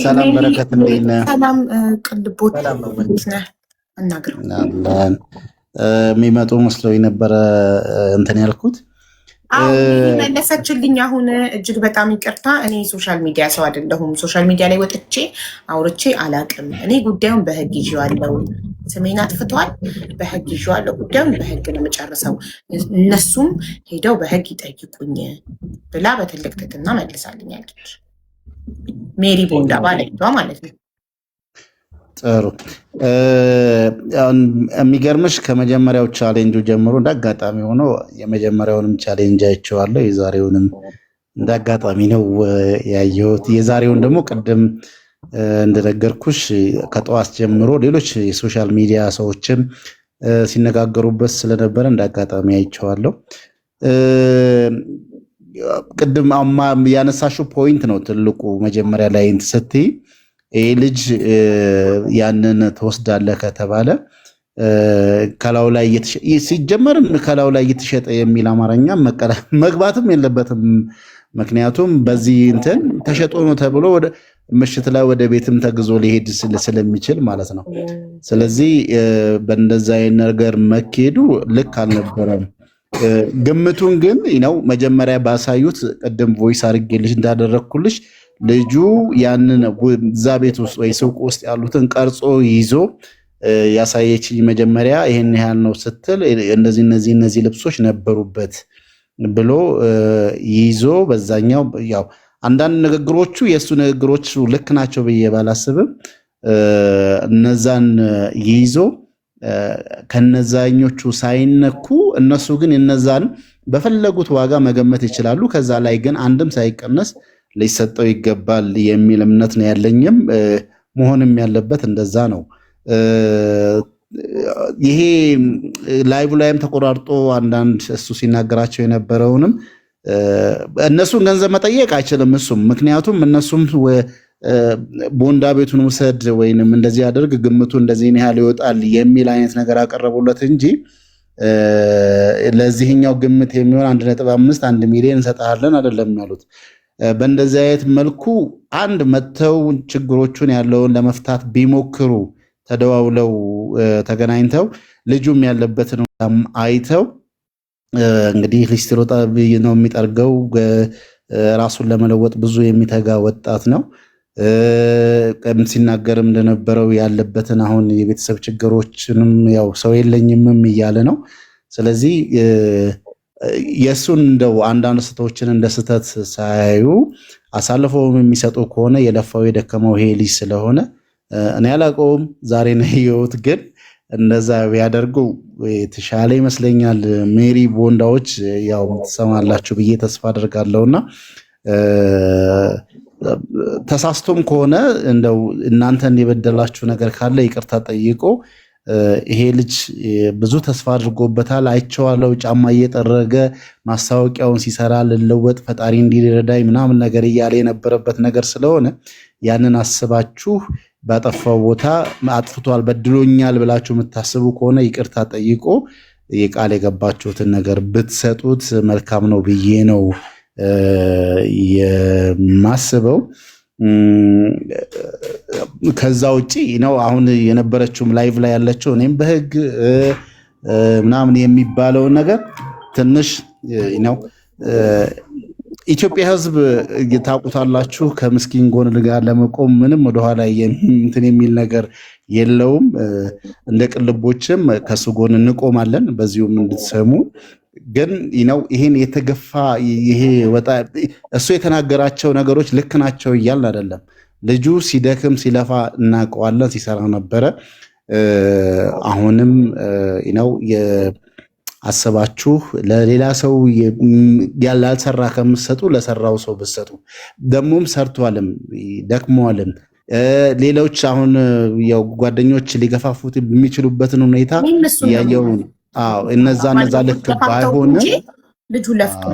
ሰላም በረከት እንደነ ሰላም ቅልቦት ነህ እናገር የሚመጡ መስሎኝ ነበረ እንትን ያልኩት። መለሰችልኝ። አሁን እጅግ በጣም ይቅርታ። እኔ ሶሻል ሚዲያ ሰው አይደለሁም። ሶሻል ሚዲያ ላይ ወጥቼ አውርቼ አላቅም። እኔ ጉዳዩን በህግ ይዤዋለሁ። ስሜን አጥፍተዋል፣ በህግ ይዤዋለሁ። ጉዳዩን በህግ ነው የምጨርሰው። እነሱም ሄደው በህግ ይጠይቁኝ ብላ በትልቅ ትትና መልሳልኛለች። ሜሪ ቦንዳ ባለቷ ማለት ነው። ጥሩ የሚገርምሽ ከመጀመሪያው ቻሌንጁ ጀምሮ እንዳጋጣሚ ሆኖ የመጀመሪያውንም ቻሌንጅ አይቼዋለሁ። የዛሬውንም እንዳጋጣሚ ነው ያየሁት። የዛሬውን ደግሞ ቅድም እንደነገርኩሽ ከጠዋት ጀምሮ ሌሎች የሶሻል ሚዲያ ሰዎችም ሲነጋገሩበት ስለነበረ እንዳጋጣሚ አይቼዋለሁ። ቅድም ያነሳሽው ፖይንት ነው ትልቁ። መጀመሪያ ላይ ስትይ ይሄ ልጅ ያንን ትወስዳለህ ከተባለ ከላው ላይ ሲጀመርም ከላው ላይ እየተሸጠ የሚል አማርኛ መግባትም የለበትም። ምክንያቱም በዚህ እንትን ተሸጦ ነው ተብሎ ወደ ምሽት ላይ ወደ ቤትም ተግዞ ሊሄድ ስለሚችል ማለት ነው። ስለዚህ በእንደዛ አይነት ነገር መኬዱ ልክ አልነበረም። ግምቱን ግን ነው መጀመሪያ ባሳዩት ቅድም ቮይስ አድርጌልሽ እንዳደረግኩልሽ ልጁ ያንን እዛ ቤት ውስጥ ወይ ሱቅ ውስጥ ያሉትን ቀርጾ ይዞ ያሳየችኝ መጀመሪያ ይሄን ያህል ነው ስትል እነዚህ ልብሶች ነበሩበት ብሎ ይዞ በዛኛው ያው አንዳንድ ንግግሮቹ የእሱ ንግግሮቹ ልክ ናቸው ብዬ ባላስብም እነዛን ይዞ ከነዛኞቹ ሳይነኩ እነሱ ግን እነዛን በፈለጉት ዋጋ መገመት ይችላሉ። ከዛ ላይ ግን አንድም ሳይቀነስ ሊሰጠው ይገባል የሚል እምነት ነው ያለኝም። መሆንም ያለበት እንደዛ ነው። ይሄ ላይቭ ላይም ተቆራርጦ አንዳንድ እሱ ሲናገራቸው የነበረውንም እነሱን ገንዘብ መጠየቅ አይችልም እሱም። ምክንያቱም እነሱም ቦንዳ ቤቱን ውሰድ ወይንም እንደዚህ አድርግ ግምቱ እንደዚህ ያህል ይወጣል የሚል አይነት ነገር አቀረቡለት እንጂ ለዚህኛው ግምት የሚሆን 1.5 1 ሚሊዮን እንሰጣለን አይደለም ያሉት። በእንደዚህ አይነት መልኩ አንድ መተው ችግሮቹን ያለውን ለመፍታት ቢሞክሩ ተደዋውለው ተገናኝተው ልጁም ያለበትን አይተው እንግዲህ ሊስትሮ ነው የሚጠርገው ራሱን ለመለወጥ ብዙ የሚተጋ ወጣት ነው። ሲናገርም እንደነበረው ያለበትን አሁን የቤተሰብ ችግሮችንም ያው ሰው የለኝምም እያለ ነው። ስለዚህ የእሱን እንደው አንዳንድ ስህተቶችን እንደ ስህተት ሳያዩ አሳልፈውም የሚሰጡ ከሆነ የለፋው የደከመው ይሄ ልጅ ስለሆነ እኔ አላውቀውም፣ ዛሬ ነው ያየሁት። ግን እንደዛ ቢያደርጉ የተሻለ ይመስለኛል። ሜሪ ቦንዳዎች ያው ትሰማላችሁ ብዬ ተስፋ አደርጋለሁና ተሳስቶም ከሆነ እንደው እናንተን የበደላችሁ ነገር ካለ ይቅርታ ጠይቆ ይሄ ልጅ ብዙ ተስፋ አድርጎበታል። አይቼዋለሁ ጫማ እየጠረገ ማስታወቂያውን ሲሰራ ልለወጥ ፈጣሪ እንዲረዳኝ ምናምን ነገር እያለ የነበረበት ነገር ስለሆነ ያንን አስባችሁ ባጠፋው ቦታ አጥፍቷል በድሎኛል ብላችሁ የምታስቡ ከሆነ ይቅርታ ጠይቆ የቃል የገባችሁትን ነገር ብትሰጡት መልካም ነው ብዬ ነው የማስበው። ከዛ ውጪ ነው አሁን የነበረችውም ላይቭ ላይ ያለችው እኔም በህግ ምናምን የሚባለውን ነገር ትንሽ ነው ኢትዮጵያ ህዝብ ታውቁታላችሁ። ከምስኪን ጎን ጋር ለመቆም ምንም ወደኋላ እንትን የሚል ነገር የለውም። እንደ ቅልቦችም ከሱ ጎን እንቆማለን። በዚሁም እንድትሰሙ ግን ነው ይሄን የተገፋ ይሄ ወጣ እሱ የተናገራቸው ነገሮች ልክ ናቸው እያልን አይደለም። ልጁ ሲደክም ሲለፋ እናውቀዋለን፣ ሲሰራ ነበረ። አሁንም ነው አስባችሁ ለሌላ ሰው ያላልሰራ ከምትሰጡ ለሰራው ሰው ብትሰጡ። ደሞም ሰርቷልም ደክሟልም። ሌሎች አሁን ያው ጓደኞች ሊገፋፉት የሚችሉበትን ሁኔታ ያየው። እነዛ ልክ ባይሆን ልጁ ለፍቶ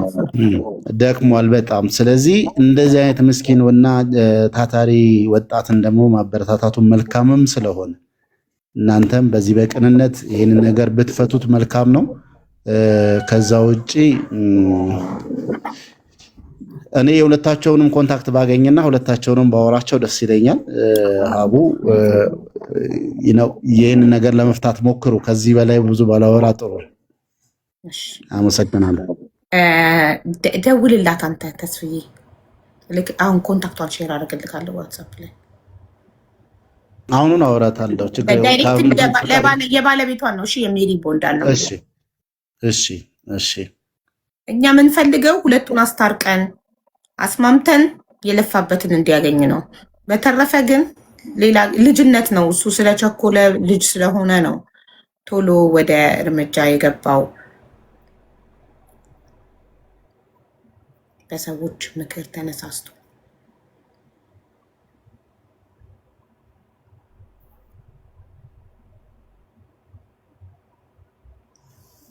ደክሟል በጣም። ስለዚህ እንደዚህ አይነት ምስኪንና ታታሪ ወጣትን ደግሞ ማበረታታቱን መልካምም ስለሆነ እናንተም በዚህ በቅንነት ይህንን ነገር ብትፈቱት መልካም ነው። ከዛ ውጪ እኔ የሁለታቸውንም ኮንታክት ባገኝና ሁለታቸውንም ባወራቸው ደስ ይለኛል። አቡ ይህን ነገር ለመፍታት ሞክሩ። ከዚህ በላይ ብዙ ባላወራ ጥሩ። አመሰግናለሁ። ደውልላት አንተ ተስፍዬ። አሁን ኮንታክቷን ሼር አደርግልካለሁ ዋትሳፕ ላይ። አሁኑን አወራታለሁ። የባለቤቷን ነው። እሺ የሜሪ ቦንዳን ነው። እሺ እኛ የምንፈልገው ሁለቱን አስታርቀን አስማምተን የለፋበትን እንዲያገኝ ነው። በተረፈ ግን ሌላ ልጅነት ነው። እሱ ስለቸኮለ ልጅ ስለሆነ ነው ቶሎ ወደ እርምጃ የገባው። በሰዎች ምክር ተነሳስቶ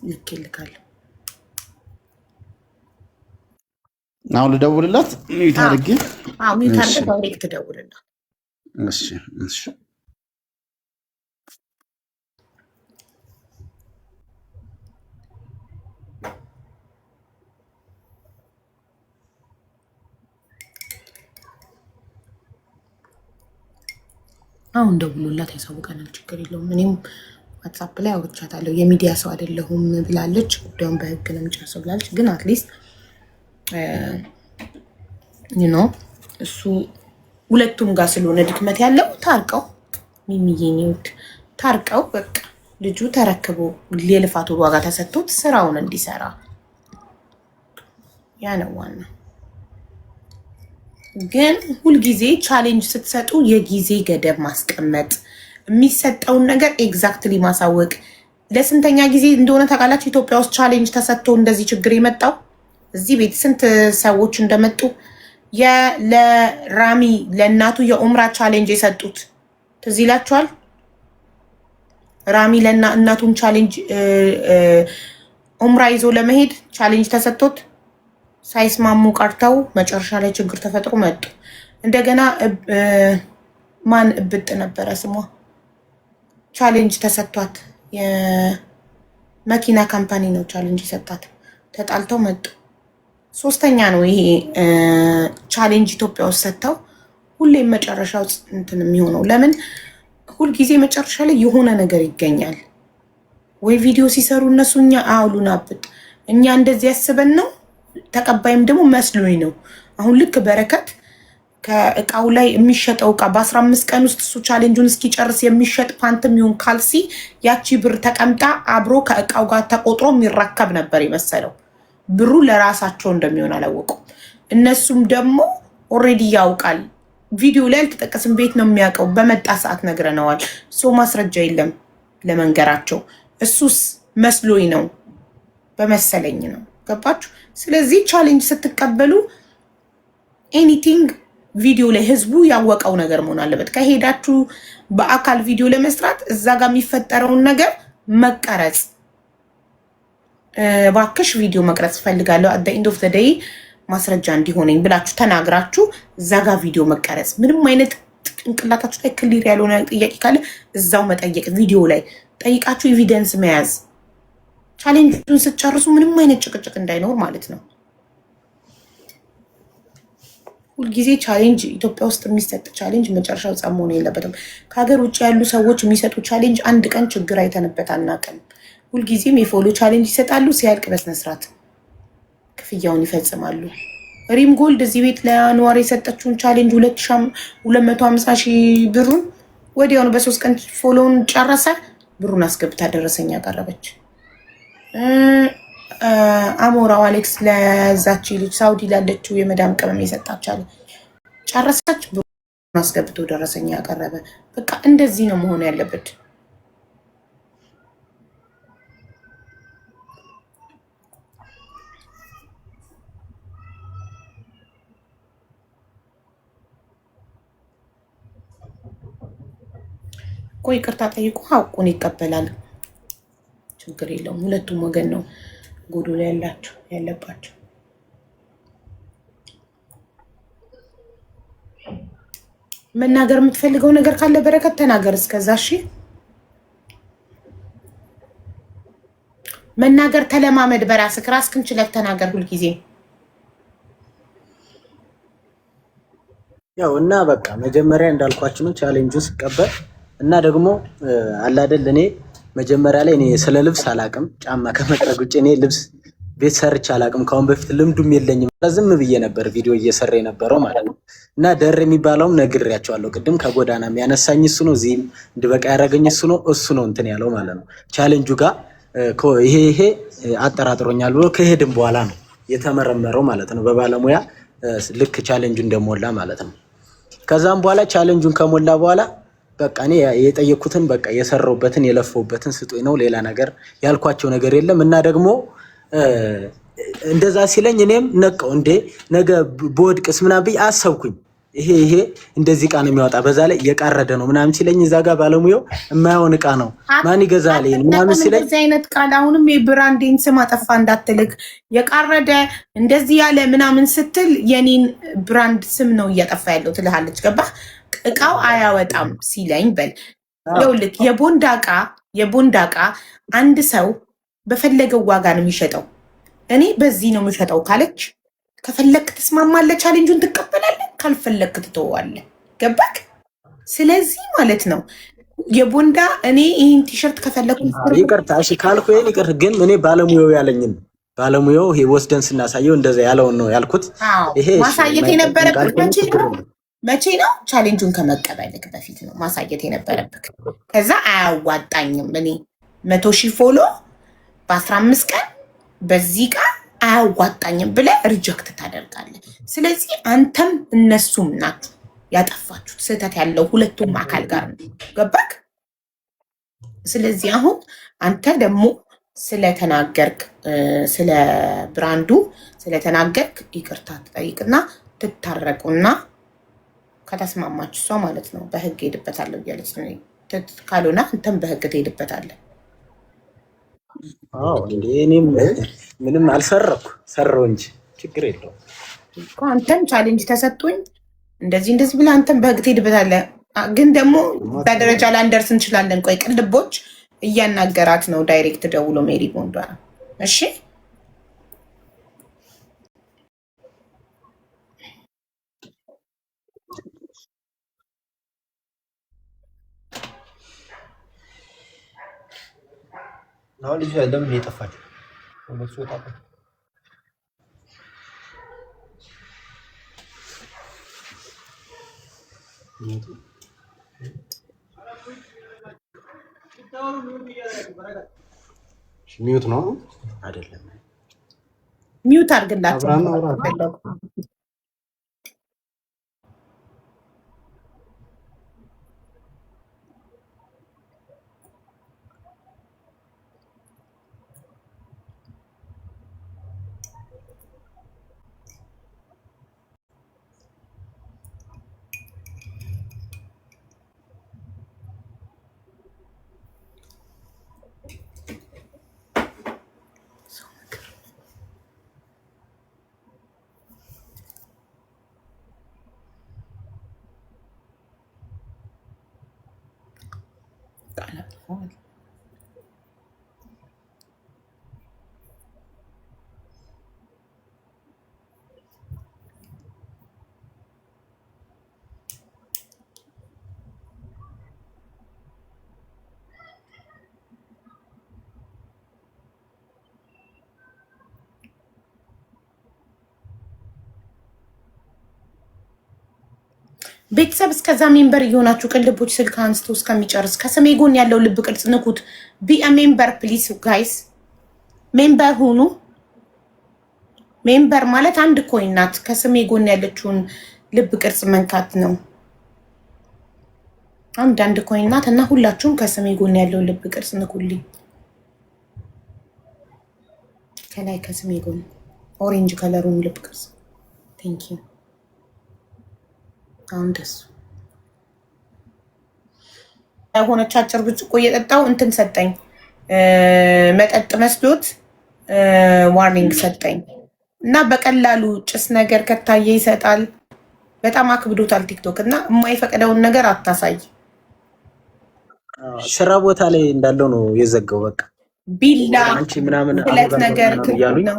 ልክልካል። አሁን ልደውልላት ሚዩት አድርጌ። ሚዩት አድርጌ ዳይሬክት ደውልላት። እሺ እሺ አሁን ደውሎላት ያሳውቀናል። ችግር የለውም። እኔም ዋትሳፕ ላይ አውርቻታለሁ። የሚዲያ ሰው አይደለሁም ብላለች። ጉዳዩን በህግ ነው የምጨርሰው ብላለች። ግን አትሊስት እሱ ሁለቱም ጋር ስለሆነ ድክመት ያለው ታርቀው ሚሚዬ ታርቀው በቃ ልጁ ተረክቦ የልፋቱ ዋጋ ተሰጥቶት ስራውን እንዲሰራ ያ ነው ዋና። ግን ሁልጊዜ ቻሌንጅ ስትሰጡ የጊዜ ገደብ ማስቀመጥ፣ የሚሰጠውን ነገር ኤግዛክትሊ ማሳወቅ። ለስንተኛ ጊዜ እንደሆነ ታውቃላችሁ? ኢትዮጵያ ውስጥ ቻሌንጅ ተሰጥቶ እንደዚህ ችግር የመጣው እዚህ ቤት ስንት ሰዎች እንደመጡ ለራሚ ለእናቱ የኡምራ ቻሌንጅ የሰጡት ትዝ ይላችኋል? ራሚ ለእናቱን ቻሌንጅ ኡምራ ይዞ ለመሄድ ቻሌንጅ ተሰጥቶት ሳይስማሙ ቀርተው መጨረሻ ላይ ችግር ተፈጥሮ መጡ። እንደገና ማን እብጥ ነበረ ስሟ ቻሌንጅ ተሰጥቷት የመኪና ካምፓኒ ነው ቻሌንጅ የሰጣት። ተጣልተው መጡ። ሶስተኛ ነው ይሄ ቻሌንጅ ኢትዮጵያ ውስጥ ሰጥተው ሁሌም መጨረሻው እንትን የሚሆነው። ለምን ሁልጊዜ መጨረሻ ላይ የሆነ ነገር ይገኛል ወይ? ቪዲዮ ሲሰሩ እነሱ እኛ አውሉን አብጥ እኛ እንደዚህ ያስበን ነው ተቀባይም ደግሞ መስሎኝ ነው። አሁን ልክ በረከት ከእቃው ላይ የሚሸጠው እቃ በ15 ቀን ውስጥ እሱ ቻሌንጁን እስኪጨርስ የሚሸጥ ፓንትም ይሁን ካልሲ ያቺ ብር ተቀምጣ አብሮ ከእቃው ጋር ተቆጥሮ የሚራከብ ነበር የመሰለው። ብሩ ለራሳቸው እንደሚሆን አላወቁም። እነሱም ደግሞ ኦልሬዲ ያውቃል። ቪዲዮ ላይ አልተጠቀስም፣ ቤት ነው የሚያውቀው። በመጣ ሰዓት ነግረነዋል። ሰው ማስረጃ የለም ለመንገራቸው። እሱስ መስሎኝ ነው በመሰለኝ ነው። ገባችሁ? ስለዚህ ቻሌንጅ ስትቀበሉ ኤኒቲንግ ቪዲዮ ላይ ህዝቡ ያወቀው ነገር መሆን አለበት። ከሄዳችሁ በአካል ቪዲዮ ለመስራት እዛ ጋር የሚፈጠረውን ነገር መቀረጽ፣ ባክሽ ቪዲዮ መቅረጽ ፈልጋለሁ አት ዘ ኤንድ ኦፍ ዘ ዴይ ማስረጃ እንዲሆነኝ ብላችሁ ተናግራችሁ እዛ ጋር ቪዲዮ መቀረጽ። ምንም አይነት ጭንቅላታችሁ ላይ ክሊር ያልሆነ ጥያቄ ካለ እዛው መጠየቅ፣ ቪዲዮ ላይ ጠይቃችሁ ኤቪደንስ መያዝ። ቻሌንጁን ስትጨርሱ ምንም አይነት ጭቅጭቅ እንዳይኖር ማለት ነው። ሁልጊዜ ቻሌንጅ ኢትዮጵያ ውስጥ የሚሰጥ ቻሌንጅ መጨረሻው ጸጥ መሆን የለበትም። ከሀገር ውጭ ያሉ ሰዎች የሚሰጡ ቻሌንጅ አንድ ቀን ችግር አይተንበት አናውቅም። ሁልጊዜም የፎሎ ቻሌንጅ ይሰጣሉ። ሲያልቅ በስነስርዓት ክፍያውን ይፈጽማሉ። ሪም ጎልድ እዚህ ቤት ለአንዋር የሰጠችውን ቻሌንጅ 250 ሺህ ብሩን ወዲያውኑ በ3 ቀን ፎሎውን ጨረሰ። ብሩን አስገብታ ደረሰኝ ያቀረበች። አሞራው አሌክስ ለዛች ልጅ ሳውዲ ላለችው የመዳም ቅመም የሰጣቻለ ጨረሰች። ብሩን አስገብቶ ደረሰኝ ያቀረበ። በቃ እንደዚህ ነው መሆን ያለበት። ቆይ ይቅርታ ጠይቁ፣ ሀቁን ይቀበላል። ችግር የለውም። ሁለቱም ወገን ነው ጎዶሎ ያለባቸው። መናገር የምትፈልገው ነገር ካለ በረከት ተናገር። እስከዛ እሺ፣ መናገር ተለማመድ። በራስህ ራስህን ችለህ ተናገር ሁልጊዜ። ያው እና በቃ መጀመሪያ እንዳልኳችሁ ነው ቻሌንጁ ስቀበል እና ደግሞ አላደል እኔ መጀመሪያ ላይ እኔ ስለ ልብስ አላቅም። ጫማ ከመጥረግ ውጭ እኔ ልብስ ቤት ሰርቼ አላቅም። ካሁን በፊት ልምዱም የለኝም። ዝም ብዬ ነበር ቪዲዮ እየሰራ የነበረው ማለት ነው። እና ደር የሚባለውም ነግሬያቸዋለሁ ቅድም። ከጎዳና የሚያነሳኝ እሱ ነው፣ እዚህም እንድበቃ ያደረገኝ እሱ ነው እንትን ያለው ማለት ነው። ቻሌንጁ ጋር ይሄ አጠራጥሮኛል ብሎ ከሄድም በኋላ ነው የተመረመረው ማለት ነው በባለሙያ ልክ ቻሌንጁ እንደሞላ ማለት ነው። ከዛም በኋላ ቻሌንጁን ከሞላ በኋላ በቃ እኔ የጠየኩትን በቃ የሰራውበትን የለፈውበትን ስጦኝ ነው። ሌላ ነገር ያልኳቸው ነገር የለም። እና ደግሞ እንደዛ ሲለኝ እኔም ነቀው እንዴ ነገ በወድቅስ ምናምን ብዬ አሰብኩኝ። ይሄ እንደዚህ ዕቃ ነው የሚያወጣ በዛ ላይ የቃረደ ነው ምናምን ሲለኝ እዛ ጋር ባለሙያው የማይሆን ዕቃ ነው ማን ይገዛል ምናምን ሲለኝ እንደዚህ አይነት ቃል አሁንም የብራንዴን ስም አጠፋ እንዳትልክ የቃረደ እንደዚህ ያለ ምናምን ስትል የኔን ብራንድ ስም ነው እያጠፋ ያለው ትልሃለች። ገባህ? ዕቃው አያወጣም ሲለኝ በል ይኸውልህ የቦንዳ ዕቃ አንድ ሰው በፈለገው ዋጋ ነው የሚሸጠው። እኔ በዚህ ነው የምሸጠው ካለች ከፈለክ ትስማማለህ፣ ቻሌንጁን ትቀበላለህ፣ ካልፈለክ ትተዋለህ። ገባክ? ስለዚህ ማለት ነው የቦንዳ እኔ ይህን ቲሸርት ከፈለኩ ይቅርታ እሺ ካልኩ ይቅር፣ ግን እኔ ባለሙያው ያለኝን ባለሙያው ይሄ ወስደን ስናሳየው እንደዛ ያለውን ነው ያልኩት። ይሄ ማሳየት የነበረብህ መቼ ነው? ቻሌንጁን ከመቀበልክ በፊት ነው ማሳየት የነበረብህ። ከዛ አያዋጣኝም እኔ 100,000 ፎሎ በ15 ቀን በዚህ ቃል አያዋጣኝም ብለህ ሪጀክት ታደርጋለህ። ስለዚህ አንተም እነሱም ናችሁ ያጠፋችሁት። ስህተት ያለው ሁለቱም አካል ጋር ነው። ገባክ? ስለዚህ አሁን አንተ ደግሞ ስለተናገርክ ስለ ብራንዱ ስለተናገርክ ይቅርታ ትጠይቅና ትታረቁና ከተስማማችሁ እሷ ማለት ነው በህግ ሄድበታለሁ እያለች ነው። ካልሆነ አንተም በህግ ትሄድበታለህ። እኔም ምንም አልሰረኩ ሰራው እንጂ ችግር የለውም። አንተም ቻሌንጅ ተሰጥቶኝ እንደዚህ ብለህ አንተም በህግ ትሄድበታለህ። ግን ደግሞ በደረጃ ላንደርስ እንችላለን። ቆይ ቅልቦች እያናገራት ነው ዳይሬክት ደውሎ ሜሪ ቦንዷ። እሺ ነው ልጅ ለምን የጠፋችው? ወለሱ ወጣ ሚዩት ነው አይደለም? ሚዩት አድርግላቸው። ቤተሰብ እስከዛ ሜምበር እየሆናችሁ ቅልቦች ስልክ አንስቶ እስከሚጨርስ ከስሜ ጎን ያለው ልብ ቅርጽ ንኩት። ቢ ሜምበር ፕሊስ ጋይስ፣ ሜምበር ሁኑ። ሜምበር ማለት አንድ ኮይን ናት። ከስሜ ጎን ያለችውን ልብ ቅርጽ መንካት ነው። አንድ ኮይን ናት እና ሁላችሁም ከስሜ ጎን ያለው ልብ ቅርጽ ንኩልኝ። ከላይ ከስሜ ጎን ኦሬንጅ ከለሩን ልብ ቅርጽ ቴንክ ዩ። አሁን ደስ ሆነች። አጭር ብርጭቆ እየጠጣው እንትን ሰጠኝ፣ መጠጥ መስሎት ዋርኒንግ ሰጠኝ እና በቀላሉ ጭስ ነገር ከታየ ይሰጣል። በጣም አክብዶታል ቲክቶክ እና የማይፈቅደውን ነገር አታሳይ። ስራ ቦታ ላይ እንዳለው ነው የዘጋው። በቃ ቢላ አንቺ ምናምን ሁለት ነገር ነው